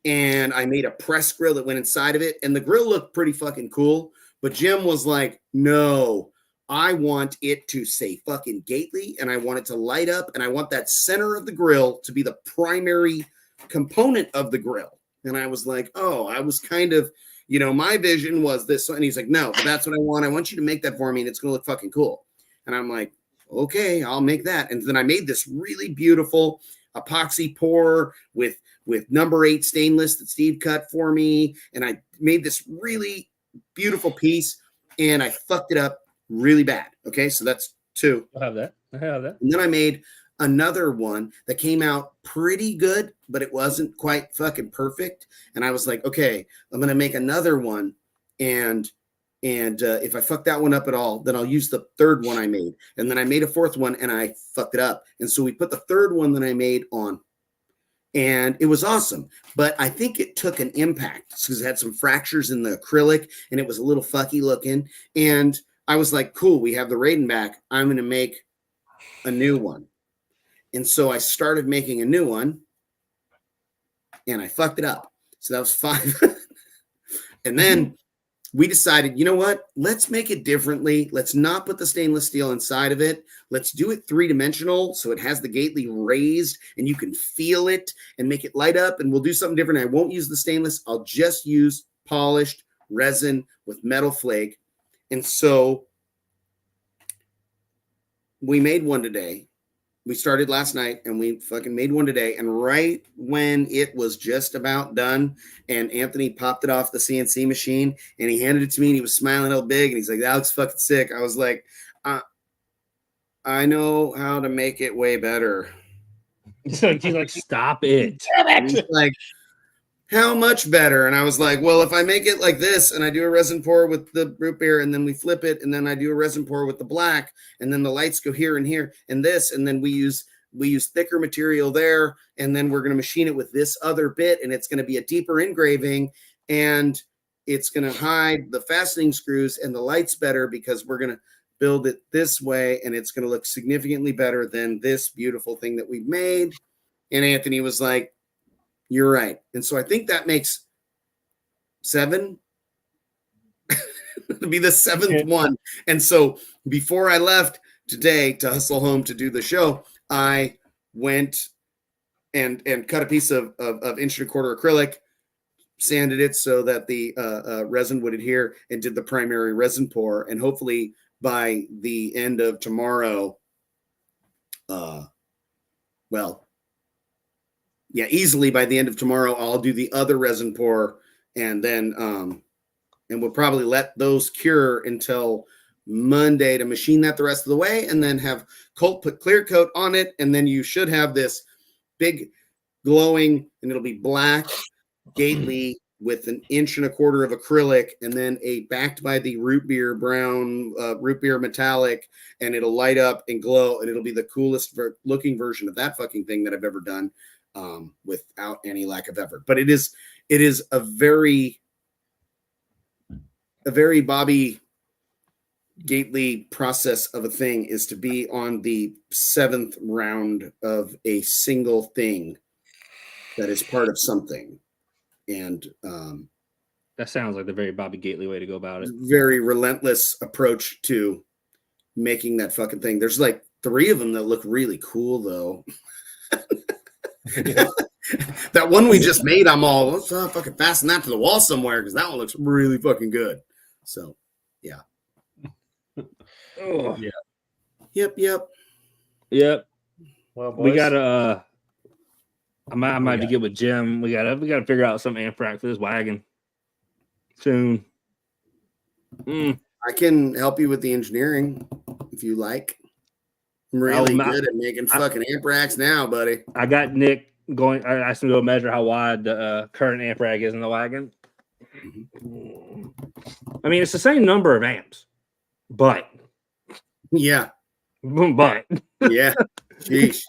and I made a press grill that went inside of it, and the grill looked pretty fucking cool, but Jim was like, no, I want it to say fucking Gately and I want it to light up and I want that center of the grill to be the primary component of the grill. And I was like, oh, I was kind of, my vision was this. And he's like, no, but that's what I want. I want you to make that for me and it's going to look fucking cool. And I'm like, okay, I'll make that. And then I made this really beautiful epoxy pour with number 8 stainless that Steve cut for me. And I made this really beautiful piece and I fucked it up really bad. Okay, so that's 2. I have that. And then I made another one that came out pretty good, but it wasn't quite fucking perfect. And I was like, okay, I'm gonna make another one, and if I fuck that one up at all, then I'll use the 3rd one I made. And then I made a 4th one, and I fucked it up. And so we put the 3rd one that I made on, and it was awesome. But I think it took an impact because it had some fractures in the acrylic, and it was a little fucky looking. And I was like, cool, we have the Raiden back. I'm going to make a new one. And so I started making a new one and I fucked it up. So that was 5. And then we decided, you know what? Let's make it differently. Let's not put the stainless steel inside of it. Let's do it 3-dimensional. So it has the Gately raised and you can feel it and make it light up. And we'll do something different. I won't use the stainless. I'll just use polished resin with metal flake. And so we made one today. We started last night and we fucking made one today. And right when it was just about done and Anthony popped it off the CNC machine and he handed it to me and he was smiling all big and he's like, that looks fucking sick. I was like, I know how to make it way better. He's like, stop it. He's like, how much better? And I was like, well, if I make it like this and I do a resin pour with the root beer and then we flip it and then I do a resin pour with the black and then the lights go here and here and this and then we use we use thicker material there, and then we're going to machine it with this other bit, and it's going to be a deeper engraving, and it's going to hide the fastening screws and the lights better because we're going to build it this way, and it's going to look significantly better than this beautiful thing that we've made. And Anthony was like, you're right. And so I think that makes 7. It'll be the 7th one. And so before I left today to hustle home to do the show, I went and cut a piece of 1.25" acrylic, sanded it so that the resin would adhere, and did the primary resin pour. And hopefully by the end of tomorrow, easily by the end of tomorrow, I'll do the other resin pour, and then and we'll probably let those cure until Monday to machine that the rest of the way, and then have Colt put clear coat on it, and then you should have this big glowing, and it'll be black Gately with 1.25" of acrylic, and then backed by the root beer brown, root beer metallic, and it'll light up and glow, and it'll be the coolest looking version of that fucking thing that I've ever done, without any lack of effort. But it is a very Bobby Gately process of a thing, is to be on the 7th round of a single thing that is part of something. And that sounds like the very Bobby Gately way to go about it. Very relentless approach to making that fucking thing. There's like 3 of them that look really cool, though. That one we just made, I'm all, let's fucking fasten that to the wall somewhere, because that one looks really fucking good. So, yeah. Oh. Yeah. Yep. Well, boys, we gotta. I might have to get with Jim. We gotta figure out some amp rack for this wagon soon. I can help you with the engineering if you like. I'm really good at making fucking amp racks now, buddy. I got Nick going. I asked him to go measure how wide the current amp rack is in the wagon. Mm-hmm. I mean, it's the same number of amps, but yeah. Sheesh.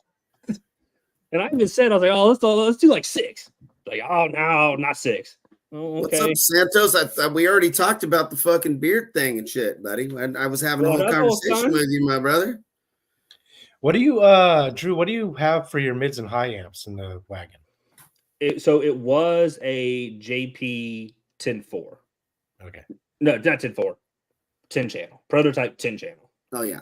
And I even said, I was like, let's do like 6. Like, oh no, not 6. Oh, okay. What's up, Santos? We already talked about the fucking beard thing and shit, buddy. I was having a whole conversation with you, my brother. What do you, Drew? What do you have for your mids and high amps in the wagon? So it was a JP 10-4. Okay. No, not 10-4. 10 channel prototype 10 channel. Oh yeah.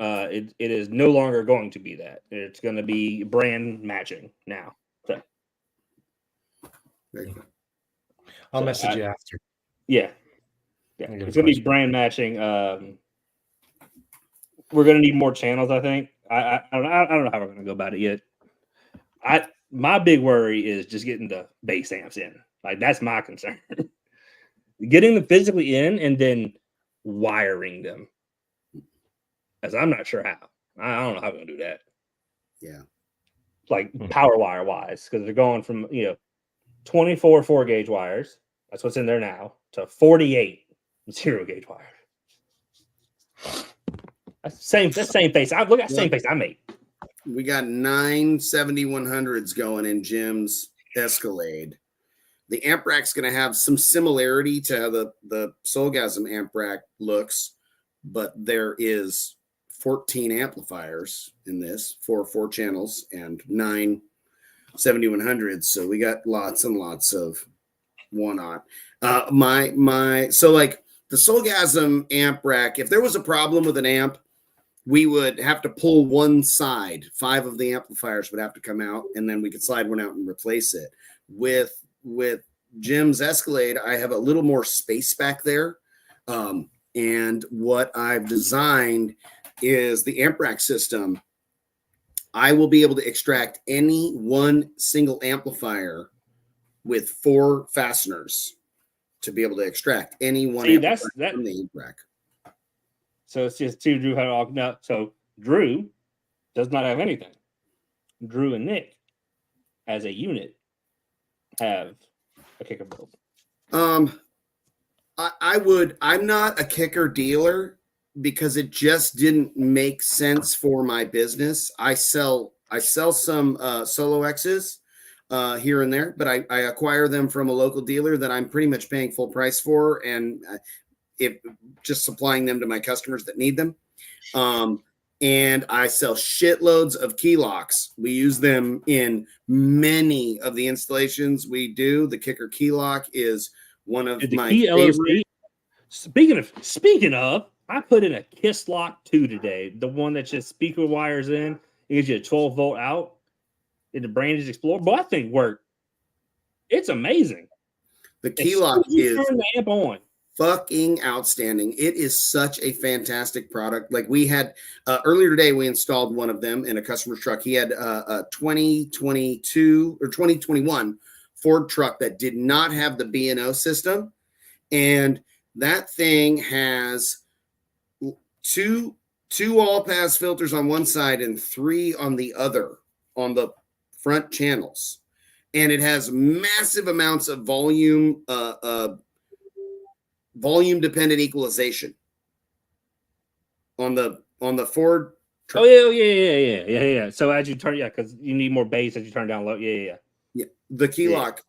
It is no longer going to be that. It's going to be brand matching now. So. I'll message you after. Yeah. It's going to be brand matching. We're going to need more channels, I think. I don't know how we're going to go about it yet. My big worry is just getting the bass amps in. Like, that's my concern. Getting them physically in and then wiring them. As I'm not sure how. I don't know how we're going to do that. Yeah. Like power wire wise, because they're going from, 24 4-gauge wires. That's what's in there now, to 48 0-gauge wires. That's the same face. Look at the same face I made. We got 9 7100s going in Jim's Escalade. The amp rack's going to have some similarity to how the Soulgasm amp rack looks, but there is 14 amplifiers in this, 4 channels, and 9 7100s. So we got lots and lots of one-on. So like the Soulgasm amp rack, if there was a problem with an amp, we would have to pull one side. 5 of the amplifiers would have to come out, and then we could slide one out and replace it. With Jim's Escalade, I have a little more space back there. And what I've designed is the amp rack system. I will be able to extract any one single amplifier with 4 fasteners to be able to extract any one amplifier from the amp rack. So it's just 2 Drew had all now. So Drew does not have anything. Drew and Nick, as a unit, have a kicker build. I'm not a kicker dealer. because it just didn't make sense for my business. I sell some Solo X's here and there, but I acquire them from a local dealer that I'm pretty much paying full price for, and if just supplying them to my customers that need them. And I sell shitloads of key locks. We use them in many of the installations we do. The Kicker key lock is one of my favorite. Speaking of, I put in a Kiss Lock 2 today. The one that just speaker wires in. It gives you a 12-volt out. In the Brandy's Explorer. But that thing worked. It's amazing. The key lock is turn the amp on. Fucking outstanding. It is such a fantastic product. Like we had earlier today, we installed one of them in a customer's truck. He had a 2022 or 2021 Ford truck that did not have the B&O system. And that thing has two all-pass filters on one side and 3 on the other on the front channels. And it has massive amounts of volume dependent equalization on the Ford truck. Oh yeah. So as you turn, because you need more bass as you turn down low. Yeah. The key lock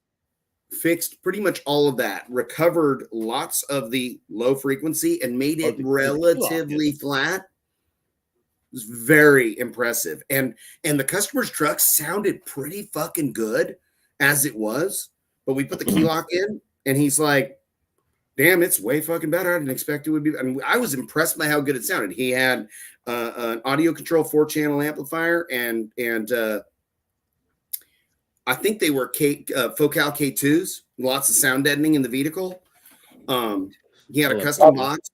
fixed pretty much all of that, recovered lots of the low frequency and made it relatively flat. It was very impressive. And the customer's truck sounded pretty fucking good as it was, but we put the key lock in and he's like, damn, it's way fucking better. I didn't expect it would be. I mean, I was impressed by how good it sounded. He had an audio control 4-channel amplifier and I think they were Focal K2s, lots of sound deadening in the vehicle. He had a custom box.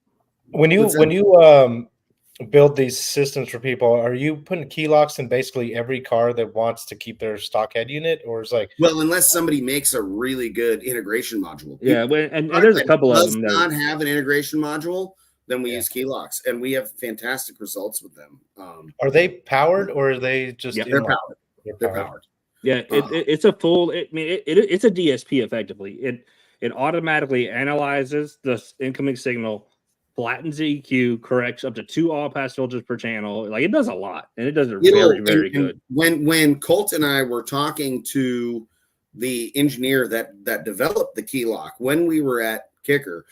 When you build these systems for people, are you putting key locks in basically every car that wants to keep their stock head unit, or is like, well, unless somebody makes a really good integration module. Yeah, and there's a couple of them that does not have an integration module, then we use key locks, and we have fantastic results with them. Are they powered or are they just? Yeah, they're powered. They're powered. Yeah, it's a full. It's a DSP effectively. It automatically analyzes the incoming signal, flattens the EQ, corrects up to 2 all-pass filters per channel. Like it does a lot, and it does it very good. When Colt and I were talking to the engineer that developed the key lock when we were at Kicker,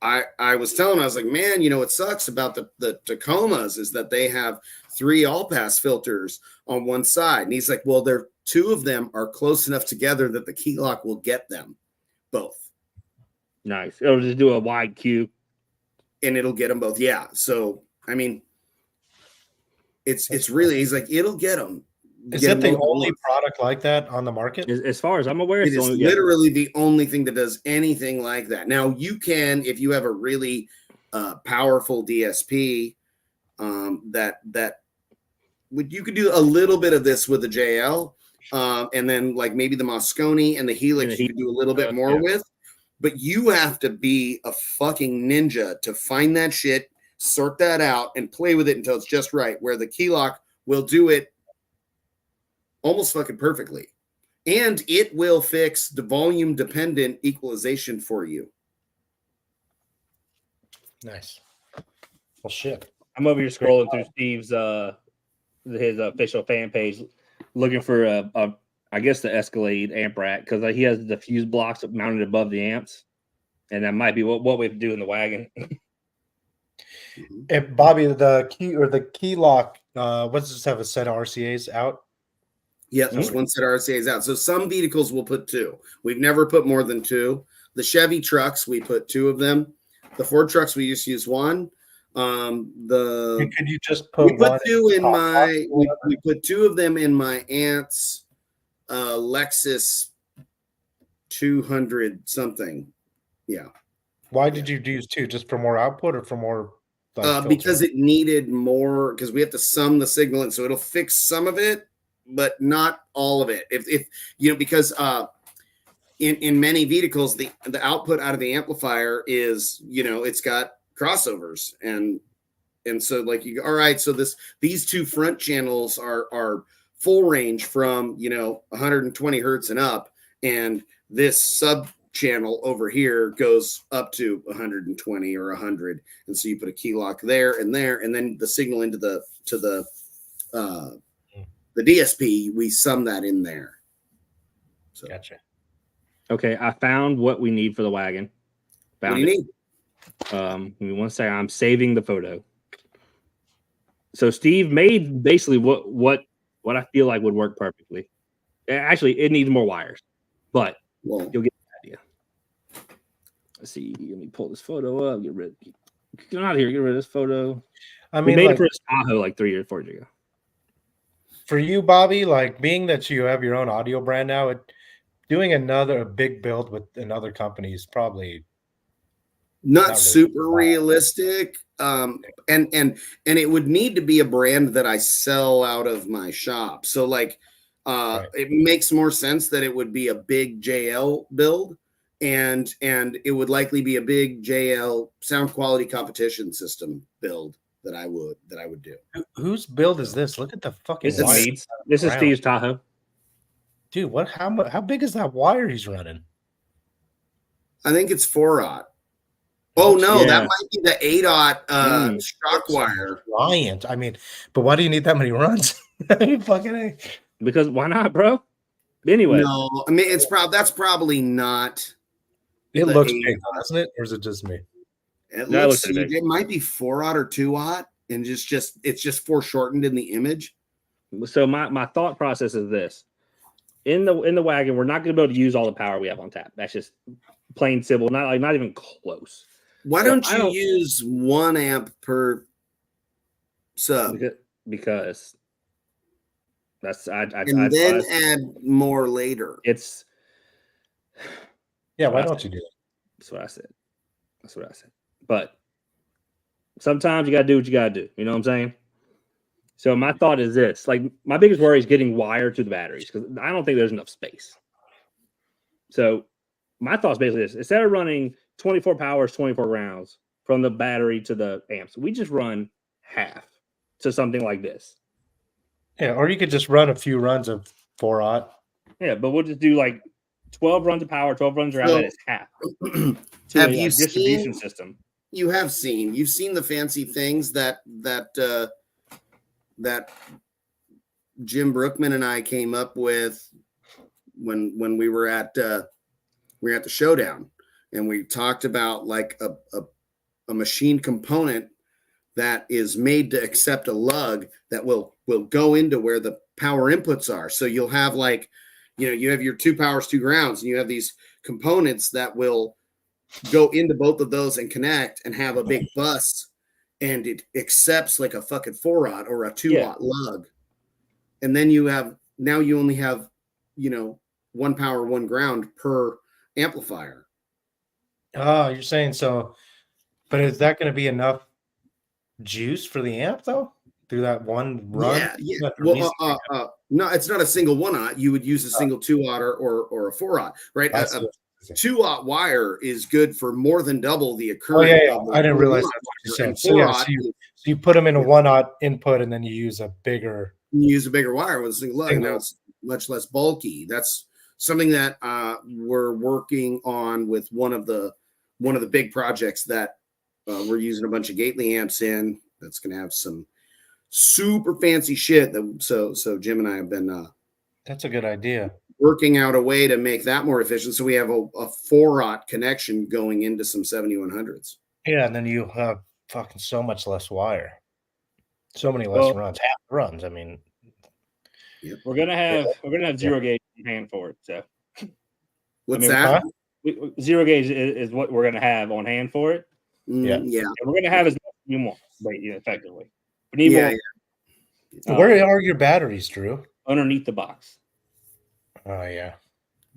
I was telling him, I was like, man, it sucks about the Tacomas is that they have 3 all-pass filters on one side. And he's like, well, 2 of them are close enough together that the key lock will get them both. Nice. It'll just do a wide Q. And it'll get them both. Yeah. So, I mean, it's really, he's like, it'll get them. Is that the only product like that on the market? As far as I'm aware, it is literally the only thing that does anything like that. Now, you can, if you have a really powerful DSP, you could do a little bit of this with the JL, and then like maybe the Moscone and the Helix, you could do a little bit more with. But you have to be a fucking ninja to find that shit, sort that out, and play with it until it's just right. Where the key lock will do it almost fucking perfectly. And it will fix the volume dependent equalization for you. Nice. Well, shit. I'm over here scrolling through Steve's his official fan page, looking for I guess the Escalade amp rack, because he has the fuse blocks mounted above the amps, and that might be what we have to do in the wagon. If Bobby, the key lock, what does this have, a set of RCAs out? Yeah, there's one set of RCAs out. So some vehicles will put 2. We've never put more than 2. The Chevy trucks, we put 2 of them. The Ford trucks, we just use 1. Could you just put we put 2 in my we put 2 of them in my aunt's Lexus 200 something. Yeah. Why did you use 2? Just for more output or for more? Because it needed more, because we have to sum the signal, and so it'll fix some of it, but not all of it. If because in many vehicles the output out of the amplifier is it's got crossovers, and so like all right, so these 2 front channels are full range from 120 hertz and up, and this sub channel over here goes up to 120 or 100, and so you put a key lock there, and then the signal into the DSP, we sum that in there. So. Gotcha. Okay, I found what we need for the wagon. What do you need? Give me 1 second. I'm saving the photo. So Steve made basically what I feel like would work perfectly. Actually, it needs more wires, but you'll get the idea. Let's see. Let me pull this photo up. Get out of here. Get rid of this photo. I mean, we made it for his Tahoe like 3 or 4 years ago. For you, Bobby, like being that you have your own audio brand now, doing a big build with another company is probably not really super realistic. And it would need to be a brand that I sell out of my shop. So like right. It makes more sense that it would be a big JL build, and it would likely be a big JL sound quality competition system build that I would do. Whose build is this? Look at the fucking wire. This is Steve's Tahoe. Dude, how big is that wire he's running? I think it's 4/0. Oh no, that might be the 8/0 shock wire. Giant. I mean, but why do you need that many runs? Fucking because why not, bro? Anyway, no, I mean that's probably not. It looks big, doesn't it, or is it just me? It might be 4/0 or 2/0, and it's just foreshortened in the image. So my thought process is this: in the wagon, we're not going to be able to use all the power we have on tap. That's just plain simple. Not even close. Why don't you use 1 amp per sub? Because that's add more later. It's why don't you do it? That's what I said. But sometimes you got to do what you got to do. You know what I'm saying? So my thought is this: like my biggest worry is getting wire to the batteries because I don't think there's enough space. So my thought is basically this: instead of running 24 powers, 24 rounds from the battery to the amps, we just run half to something like this. Yeah, or you could just run a few runs of 4/0. Yeah, but we'll just do like 12 runs of power, 12 runs around. That is half. Have you distribution system? You've seen the fancy things that Jim Brookman and I came up with when we were at the showdown, and we talked about like a machine component that is made to accept a lug that will go into where the power inputs are. So you'll have you have your 2 powers, 2 grounds, and you have these components that will go into both of those and connect and have a big bus, and it accepts like a fucking 4/0 or a 2/0 lug. And then you only have 1 power, 1 ground per amplifier. Oh, you're saying so, but is that going to be enough juice for the amp though through that one run? Yeah. Well, no, it's not a single 1/0. You would use a single 2/0 or a 4/0, right? A 2/0 wire is good for more than double the occurrence. I didn't realize that's what you said. So you put them in a 1/0 input, and then you use a bigger. You use a bigger wire with a single lug. Now it's much less bulky. That's something that we're working on with one of the big projects that we're using a bunch of Gately amps in. That's going to have some super fancy shit. So Jim and I have been. That's a good idea. Working out a way to make that more efficient, so we have a 4/0 connection going into some 7100s. Yeah, and then you have fucking so much less wire, so many less runs, half runs. I mean, we're gonna have 0 gauge in hand for it. So, that? 0 gauge is what we're gonna have on hand for it. Yeah, and we're gonna have as much as you want, effectively. We need more. Where are your batteries, Drew? Underneath the box. Oh yeah,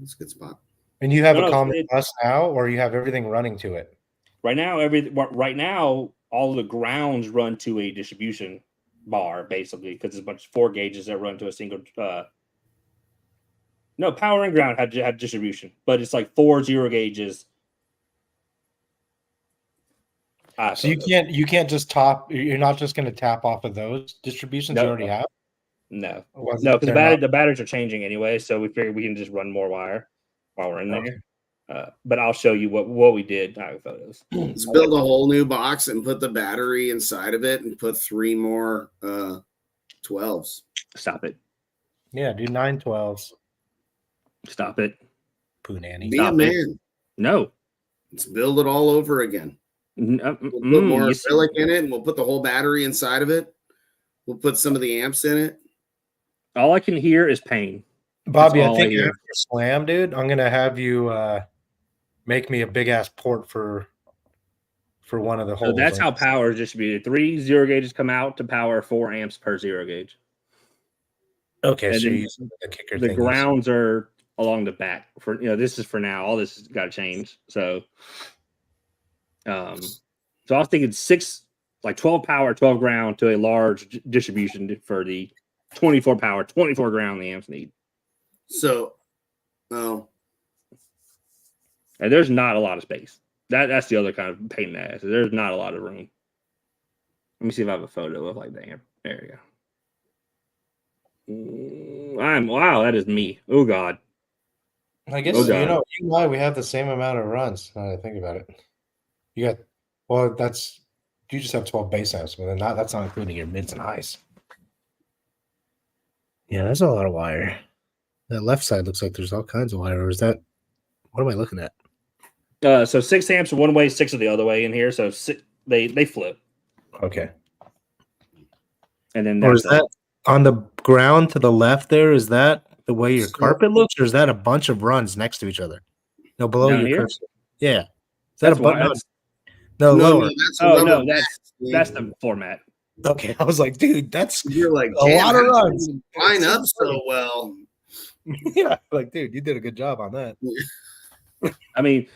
that's a good spot. And you have a common bus now, or you have everything running to it? Right now, all the grounds run to a distribution bar, basically, because there's a bunch of 4 gauges that run to a single. No, power and ground have distribution, but it's like 4 0 gauges. So you can't just top. You're not just going to tap off of those distributions you already have. No, because the batteries are changing anyway, so we figured we can just run more wire while we're in there. But I'll show you what we did. I have photos. Let's build a whole new box and put the battery inside of it and put 3 more 12s. Stop it. Yeah, do 9 12s. Stop it. Poo nanny. Be a man. No. Let's build it all over again. We'll put more acrylic in it, and we'll put the whole battery inside of it. We'll put some of the amps in it. All I can hear is pain. Bobby, I think after Slam, dude, I'm gonna have you make me a big ass port for one of the holes. So that's how power is distributed. 3 0 gauges come out to power 4 amps per 0 gauge. Okay, and so the grounds are along the back. For this is for now. All this has got to change. So, so I was thinking 12 power, 12 ground to a large distribution for the 24 power, 24 ground the amps need. So, and there's not a lot of space. That's the other kind of pain in the ass. There's not a lot of room. Let me see if I have a photo of like the amp. There you go. Wow, that is me. Oh God. I guess you and I, we have the same amount of runs. Now that I think about it, you just have 12 bass amps, but that's not including your mids and highs. Yeah, that's a lot of wire. That left side looks like there's all kinds of wire. Or is that? What am I looking at? So 6 amps one way, 6 the other way in here. So they flip. Okay. And then or is that on the ground to the left there? Is that the way your carpet looks, or is that a bunch of runs next to each other? No, below your cursor. Yeah. Is that a button? No, lower. That's the format. Okay, I was like, dude, you're like a lot of runs. Line up so well. Yeah, like, dude, you did a good job on that. I mean,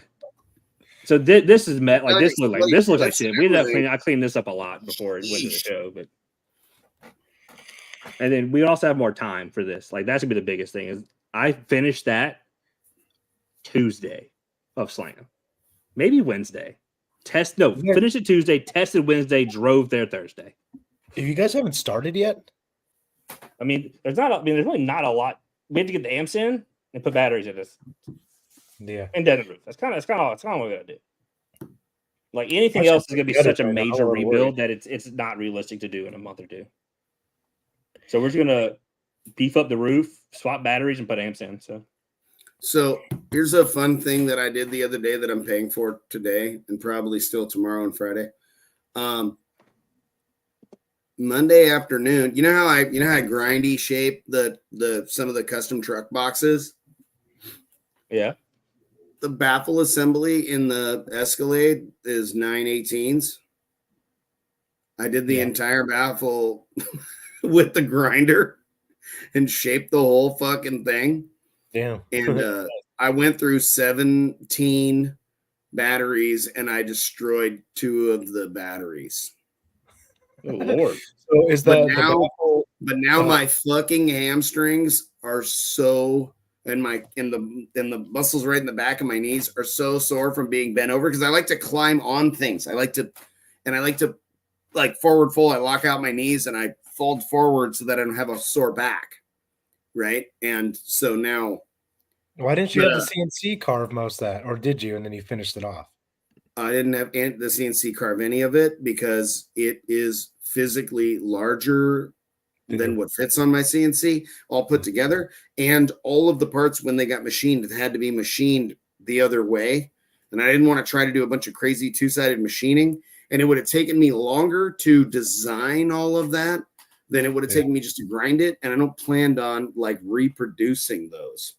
so this is met like this looks like shit. We ended up cleaning. I cleaned this up a lot before it went to the show, but and then we also have more time for this. Like that's gonna be the biggest thing is I finished that Tuesday of Slam, maybe Wednesday. Finished it Tuesday, tested Wednesday, drove there Thursday. If you guys haven't started yet, I mean, there's really not a lot. We had to get the amps in and put batteries in this. Yeah, and dead roof. That's kind of what we gotta do. Like anything else is gonna be such a major rebuild that it's not realistic to do in a month or two. So we're just gonna beef up the roof, swap batteries, and put amps in. So here's a fun thing that I did the other day that I'm paying for today and probably still tomorrow and Friday. Monday afternoon, you know how I grindy shape the some of the custom truck boxes? Yeah. The baffle assembly in the Escalade is 9/18. I did the entire baffle with the grinder and shaped the whole fucking thing. Damn. And I went through 17 batteries and I destroyed 2 of the batteries. Oh Lord. So is that but now my fucking hamstrings are so and the muscles right in the back of my knees are so sore from being bent over because I like to climb on things. I like to like forward fold. I lock out my knees and I fold forward so that I don't have a sore back. Right. And so now. Why didn't you have the CNC carve most of that? Or did you? And then you finished it off? I didn't have the CNC carve any of it because it is physically larger than what fits on my CNC all put together. And all of the parts, when they got machined, it had to be machined the other way. And I didn't want to try to do a bunch of crazy 2-sided machining. And it would have taken me longer to design all of that than it would have taken me just to grind it. And I don't plan on like reproducing those,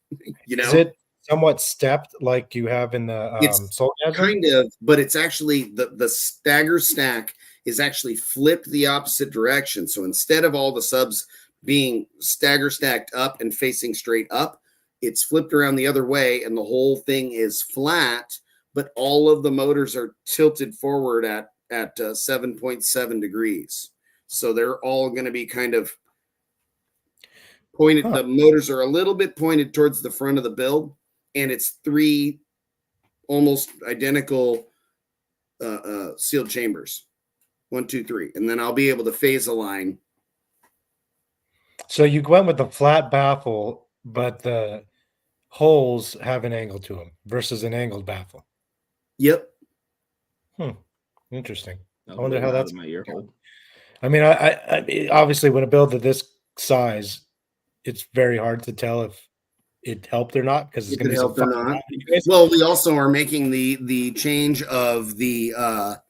Is it somewhat stepped like you have in the Soulgasm? Kind of, but it's actually the stagger stack is actually flipped the opposite direction. So instead of all the subs being stagger stacked up and facing straight up, it's flipped around the other way and the whole thing is flat, but all of the motors are tilted forward at 7.7 degrees. So they're all going to be kind of pointed. The motors are a little bit pointed towards the front of the build, and it's 3 almost identical sealed chambers. 1, 2, 3, and then I'll be able to phase align. So you went with the flat baffle, but the holes have an angle to them versus an angled baffle. Yep. Interesting. I wonder how that's my ear hole. I mean, I obviously when a build of this size, it's very hard to tell if it helped or not because it's going to be help or not. anyways. Well, we also are making the change of the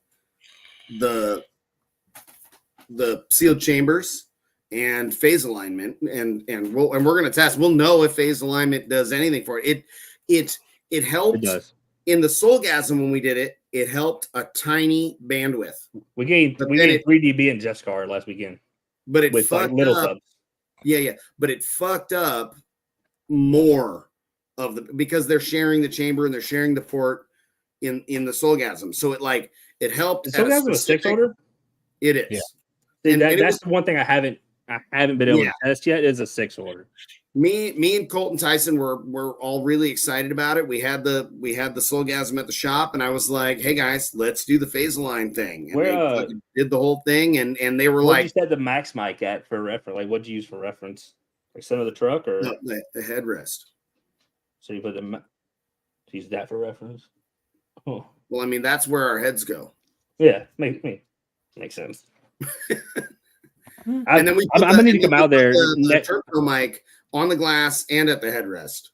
sealed chambers and phase alignment, and we're going to test. We'll know if phase alignment does anything for it. It helped. It does. In the Soulgasm when we did it. It helped a tiny bandwidth. We gained 3 dB in Jescar last weekend, but it with fucked like little up. subs. Yeah, but it fucked up more of the because they're sharing the chamber and they're sharing the port in the Soulgasm. So it helped. The Soulgasm is 6 order. It is. Yeah. That's the one thing I haven't been able to test yet. Is a 6 order. Me and Colt and Tyson were all really excited about it. We had the Soulgasm at the shop, and I was like, "Hey guys, let's do the phase align thing." And they did the whole thing, and they were like, "What you set the max mic at for reference? Like, what'd you use for reference? Like center of the truck or the headrest?" So you put use that for reference. Oh. Well, I mean that's where our heads go. Yeah, makes sense. And then I'm gonna need to come out there. The turbo mic on the glass and at the headrest,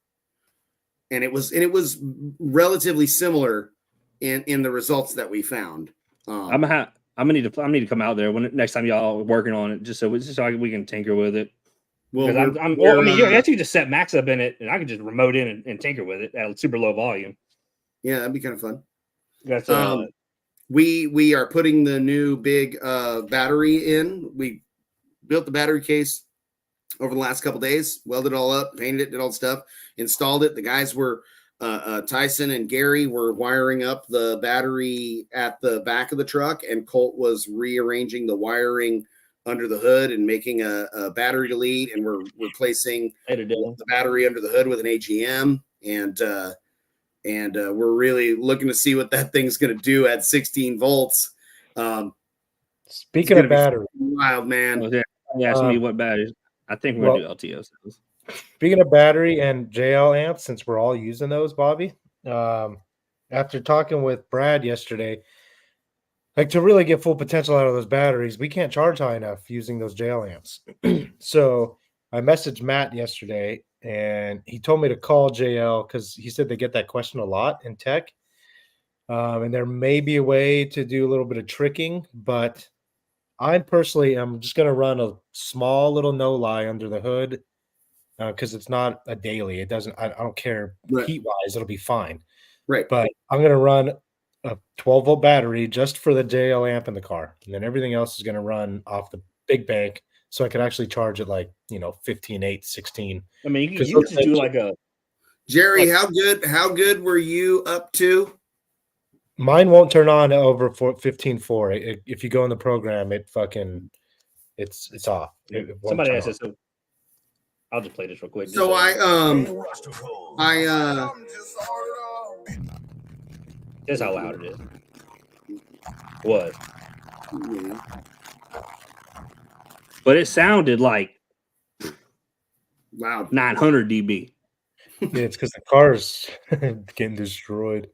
and it was relatively similar in the results that we found. I'm gonna need to come out there next time y'all are working on it, just so we can tinker with it. Well, I mean, you actually just set max up in it, and I can just remote in and tinker with it at super low volume. Yeah, that'd be kind of fun. That's we are putting the new big battery in. We built the battery case over the last couple days, welded it all up, painted it, did all the stuff, installed it. The guys were Tyson and Gary were wiring up the battery at the back of the truck, and Colt was rearranging the wiring under the hood and making a battery delete, and we're replacing the battery under the hood with an AGM, and we're really looking to see what that thing's going to do at 16 volts. Speaking of battery, wild man. You asked me what batteries. I think we're gonna do LTO cells. Speaking of battery and JL amps, since we're all using those, Bobby, after talking with Brad yesterday, like to really get full potential out of those batteries, we can't charge high enough using those JL amps. So I messaged Matt yesterday, and he told me to call JL because he said they get that question a lot in tech. And there may be a way to do a little bit of tricking, but I'm just going to run a small little no-lie under the hood because it's not a daily. It doesn't. I don't care heat-wise. It'll be fine. Right. But I'm going to run a 12-volt battery just for the JL amp in the car, and then everything else is going to run off the big bank, so I could actually charge it 15, 8, 16. I mean, you can just do like a Jerry. How good were you up to? Mine won't turn on over 15.4. If you go in the program, it's off. Somebody asked us. So I'll just play this real quick. So That's how loud it is. What? But it sounded like loud 900 dB. Yeah, it's because the car's getting destroyed.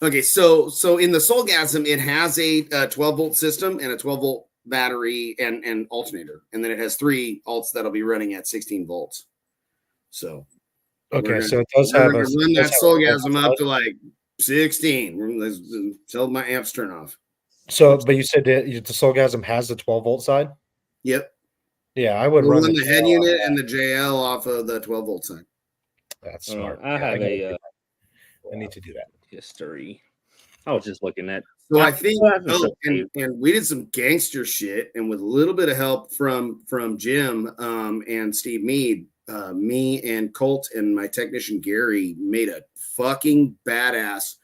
Okay, so in the Soulgasm, it has a 12-volt system and a 12-volt battery and alternator, and then it has 3 alts that'll be running at 16 volts. So, okay, so it does have run that Soulgasm up to like 16 until my amps turn off. So, but you said that the Soulgasm has the 12-volt side. Yep. Yeah, I would run the head unit and the JL off of the 12-volt side. That's smart. I need to do that. History. I was just looking at. So I think, and we did some gangster shit, and with a little bit of help from Jim and Steve Mead, me and Colt and my technician Gary made a fucking badass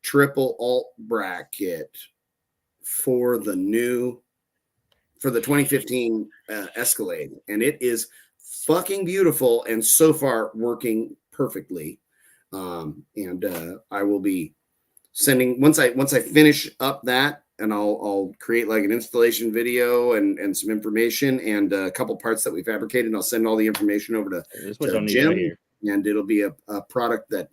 triple alt bracket for the 2015 Escalade, and it is fucking beautiful and so far working perfectly. And I will be sending once I finish up that, and I'll create like an installation video and some information and a couple parts that we fabricated. And I'll send all the information over to Jim. and it'll be a product that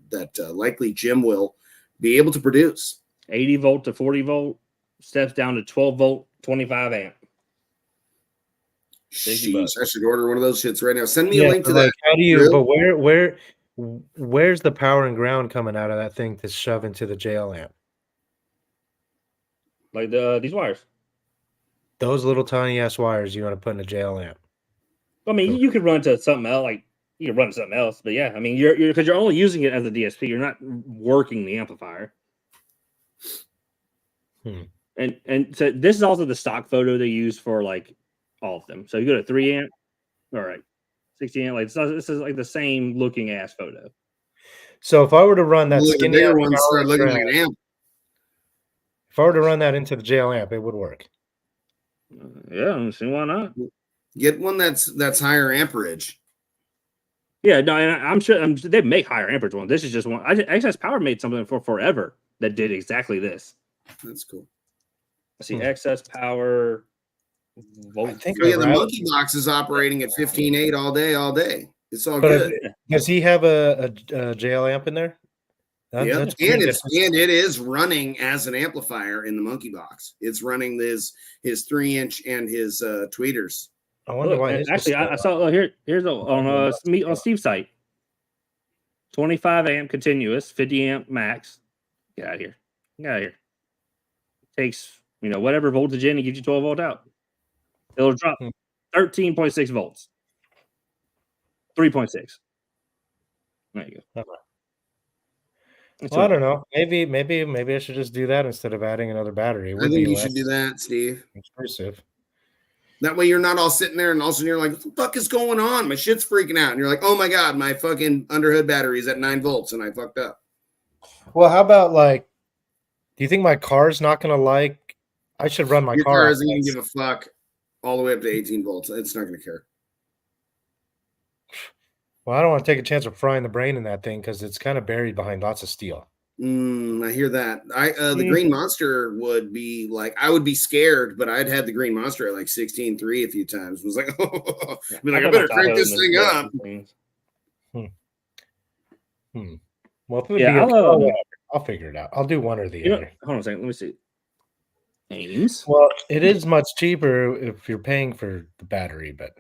likely Jim will be able to produce. 80 volt to 40 volt, steps down to 12 volt, 25 amp. Jeez, I should order one of those shits right now. Send me a link to that. How do you? But where's the power and ground coming out of that thing to shove into the JL amp? Like these wires. Those little tiny ass wires you want to put in a JL amp. I mean, you could run to something else, like you can run to something else, but yeah, I mean, you're because you're only using it as a DSP. You're not working the amplifier. And so this is also the stock photo they use for like all of them. So you go to 3 amp, all right, 60 amp. Like this is like the same looking ass photo. So if I were to run that skinny bigger one, start looking like an amp. If I were to run that into the JL amp, it would work. Yeah, I don't see why not. Get one that's higher amperage. Yeah, no, and I'm sure they make higher amperage ones. This is just one. Excess Power made something for forever that did exactly this. That's cool. I see Excess Power. I think the monkey box is operating at 15.8 all day. It's all good. Does he have a JL amp in there? Yeah, and it is running as an amplifier in the monkey box. It's running his 3-inch and his tweeters. I wonder why. Actually, I saw here's on Steve's site. 25 amp continuous, 50 amp max. Get out of here. Get out of here. Takes whatever voltage in and gives you 12 volt out. It'll drop 13.6 volts. 3.6. There you go. Well, I don't know. Maybe I should just do that instead of adding another battery. I think you should do that, Steve. Exclusive. That way you're not all sitting there and all of a sudden you're like, what the fuck is going on? My shit's freaking out. And you're like, oh my God, my fucking underhood battery is at 9 volts and I fucked up. Well, how about do you think my car's not going to I should run my car. Your car isn't going to give a fuck all the way up to 18 volts. It's not going to care. Well, I don't want to take a chance of frying the brain in that thing because it's kind of buried behind lots of steel. I hear that. The Green Monster would be I would be scared, but I'd had the Green Monster at 16.3 a few times. It was like, I better crank this thing up. Well, if I'll figure it out. I'll do one or the other. Hold on a second. Let me see. Ames. Well, it is much cheaper if you're paying for the battery, but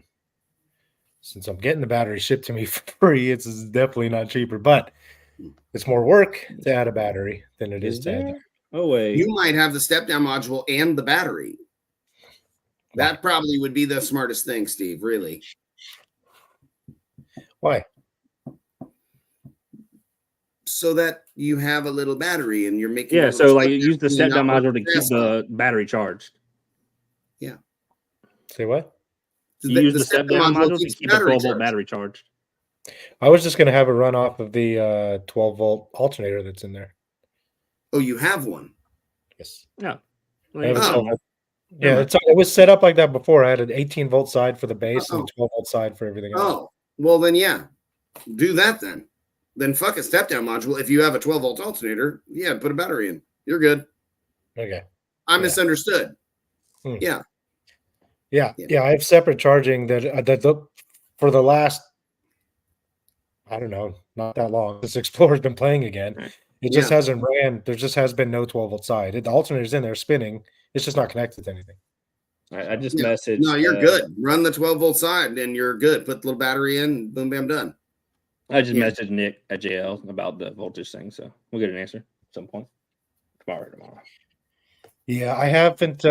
since I'm getting the battery shipped to me for free, it's definitely not cheaper. But it's more work to add a battery than it is to add. Oh wait, you might have the step down module and the battery. That probably would be the smartest thing, Steve. Really? Why? So that you have a little battery and you're making. Yeah, so you use the step down module to keep the battery charged. Yeah. Say what? You use the step down module to keep the 12 volt battery charged. I was just going to have it run off of the 12 volt alternator that's in there. Oh, you have one? Yes. Yeah. It was set up like that before. I had an 18 volt side for the base and a 12 volt side for everything else. Oh, well then, yeah. Do that then. Then fuck a step down module. If you have a 12 volt alternator, put a battery in. You're good. Okay. I misunderstood. Yeah. Yeah. I have separate charging that for the last, I don't know, not that long since Explorer's been playing again. It just hasn't ran. There just has been no 12 volt side. The alternator's in there spinning. It's just not connected to anything. I just messaged. No, you're good. Run the 12 volt side and you're good. Put the little battery in. Boom, bam, done. I just messaged Nick at JL about the voltage thing, so we'll get an answer at some point tomorrow. Yeah, I haven't.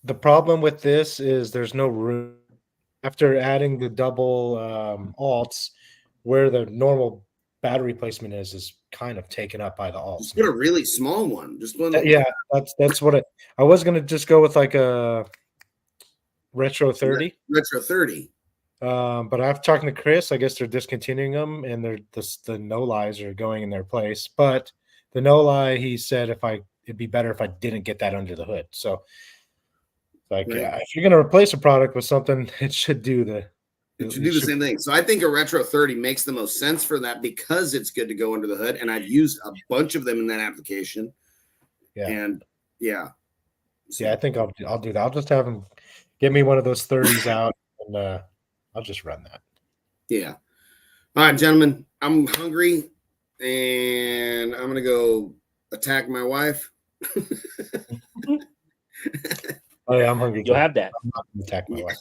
The problem with this is there's no room after adding the double alts, where the normal battery placement is kind of taken up by the alts. Just put a really small one. Just one. Yeah, that's what I was gonna just go with a Retro 30. Retro 30. But I've talked to Chris. I guess they're discontinuing them, and the no lies are going in their place. But the no lie, he said, it'd be better if I didn't get that under the hood. So, if you're gonna replace a product with something, it should do the same thing. So I think a Retro 30 makes the most sense for that because it's good to go under the hood, and I've used a bunch of them in that application. Yeah, and I think I'll do that. I'll just have him get me one of those 30s out, and I'll just run that. Yeah. All right, gentlemen, I'm hungry, and I'm gonna go attack my wife. Oh yeah, I'm hungry. You'll have that. I'm not gonna attack my wife.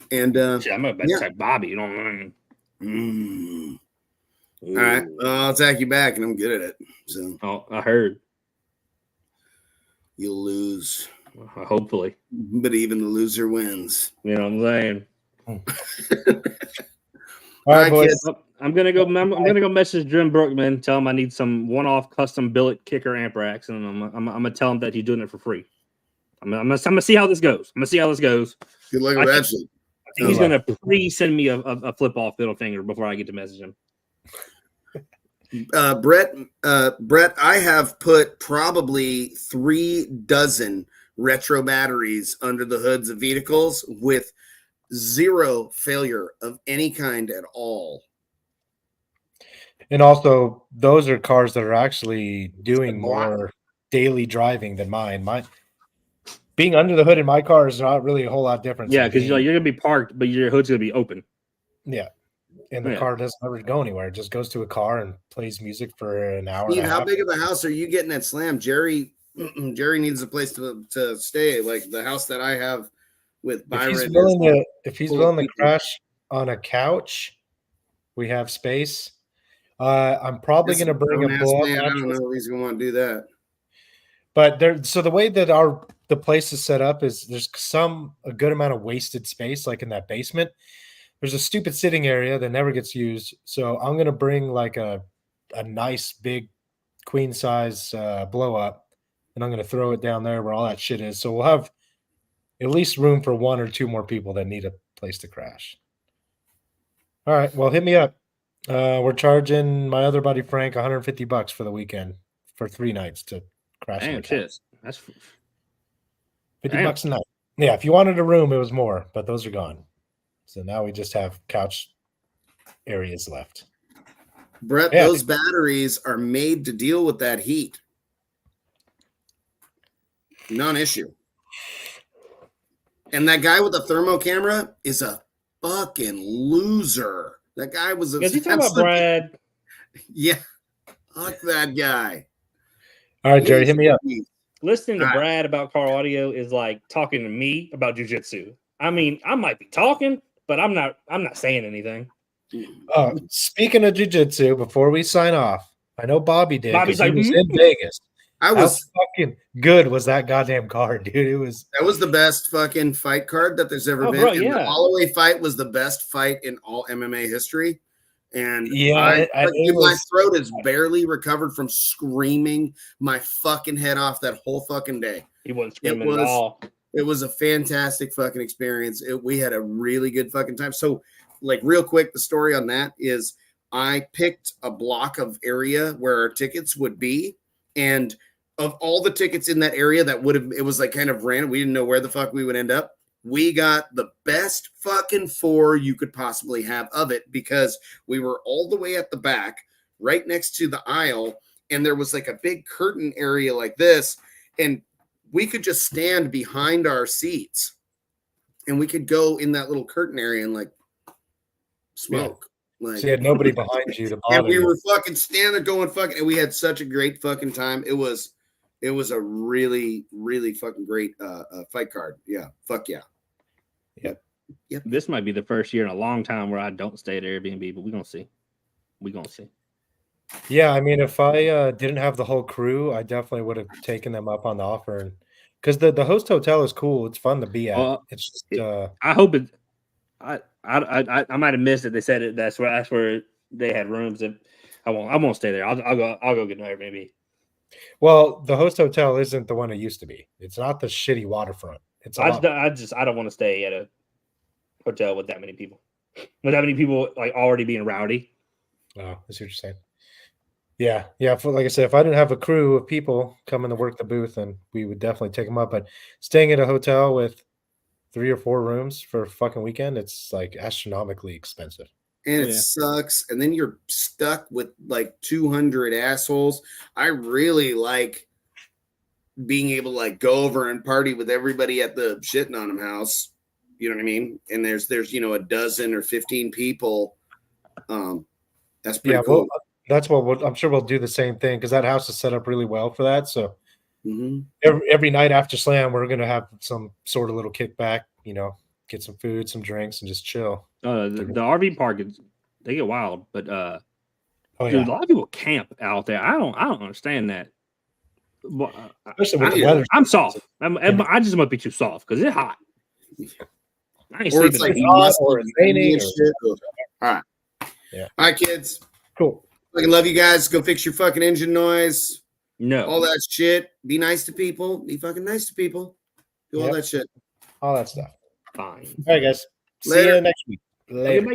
And Shit, I'm about to attack Bobby. You know what I mean? All right, I'll attack you back, and I'm good at it. So, I heard. You'll lose. Hopefully. But even the loser wins. You know what I'm saying? All right, boys. Kids. I'm gonna go message Jim Brookman, tell him I need some one-off custom billet kicker amp racks, and I'm gonna tell him that he's doing it for free. I'm gonna see how this goes. Good luck with that shit. I think he's gonna pre-send me a flip-off middle finger before I get to message him. Brett, I have put probably 36 retro batteries under the hoods of vehicles with zero failure of any kind at all. And also, those are cars that are actually doing more daily driving than mine. Being under the hood in my car is not really a whole lot different. Yeah, because you're gonna be parked, but your hood's gonna be open. Yeah. And the car doesn't ever go anywhere. It just goes to a car and plays music for an hour. Steve, how big of a house are you getting at Slam? Jerry needs a place to stay, like the house that I have with Byron. If he's willing to crash on a couch, we have space. I'm probably going to bring a blow-up mattress. I don't know if he's going to want to do that. But so the way that the place is set up is there's a good amount of wasted space, like in that basement. There's a stupid sitting area that never gets used. So I'm going to bring like a nice big queen size blow up, and I'm going to throw it down there where all that shit is. So we'll have at least room for 1 or 2 more people that need a place to crash. All right. Well, hit me up. We're charging my other buddy Frank $150 for the weekend for 3 nights to crash. Damn, shit. That's $50 a night. Yeah, if you wanted a room, it was more, but those are gone. So now we just have couch areas left. Brett, those batteries are made to deal with that heat. Non-issue. And that guy with the thermo camera is a fucking loser. That guy was Is he talking about Brad? Yeah. Fuck that guy. All right, Jerry, hit me up. Listening to Brad about car audio is like talking to me about jiu-jitsu. I mean, I might be talking, but I'm not saying anything. Speaking of jiu-jitsu, before we sign off, I know Bobby did. Bobby's like, he was in Vegas. How fucking good was that goddamn card, dude? That was the best fucking fight card that there's ever been. Bro, and the Holloway fight was the best fight in all MMA history. And my throat is barely recovered from screaming my fucking head off that whole fucking day. He wasn't screaming at all. It was a fantastic fucking experience. We had a really good fucking time. So, like, real quick, the story on that is I picked a block of area where our tickets would be. And of all the tickets in that area it was like kind of random. We didn't know where the fuck we would end up. We got the best fucking 4 you could possibly have of it because we were all the way at the back, right next to the aisle. And there was like a big curtain area like this. And we could just stand behind our seats and we could go in that little curtain area and like smoke. Yeah. Like, so you had nobody behind you to bother. And we were fucking standing there going fucking, and we had such a great fucking time. It was a really, really fucking great fight card. Yeah. Fuck yeah. Yep. This might be the first year in a long time where I don't stay at Airbnb, but we're going to see. We're going to see. Yeah, I mean, if I didn't have the whole crew, I definitely would have taken them up on the offer. And because the host hotel is cool, it's fun to be at. It's just I hope it. I might have missed it. They said it. That's where they had rooms. And I won't stay there. I'll go get an Airbnb. Well, the host hotel isn't the one it used to be. It's not the shitty waterfront. It's I don't want to stay at a hotel with that many people. With that many people like already being rowdy. Oh, I see what you're saying. Yeah. Like I said, if I didn't have a crew of people coming to work the booth, then we would definitely take them up. But staying at a hotel with 3 or 4 rooms for a fucking weekend, it's like astronomically expensive. And it sucks. And then you're stuck with like 200 assholes. I really like being able to like go over and party with everybody at the shitting on them house. You know what I mean? And there's a dozen or 15 people That's pretty cool. Well, that's what I'm sure we'll do the same thing because that house is set up really well for that. So every night after Slam, we're gonna have some sort of little kickback. Get some food, some drinks, and just chill. The RV park they get wild, but a lot of people camp out there. I don't understand that. Especially with the weather. I'm soft. I just must be too soft because it's hot. I ain't or it's like hot, or it's raining. All right. Yeah. All right, kids. Cool. I love you guys. Go fix your fucking engine noise. No. All that shit. Be nice to people. Be fucking nice to people. Do all that shit. All that stuff. Fine. All right, guys. Later. See you next week. Later.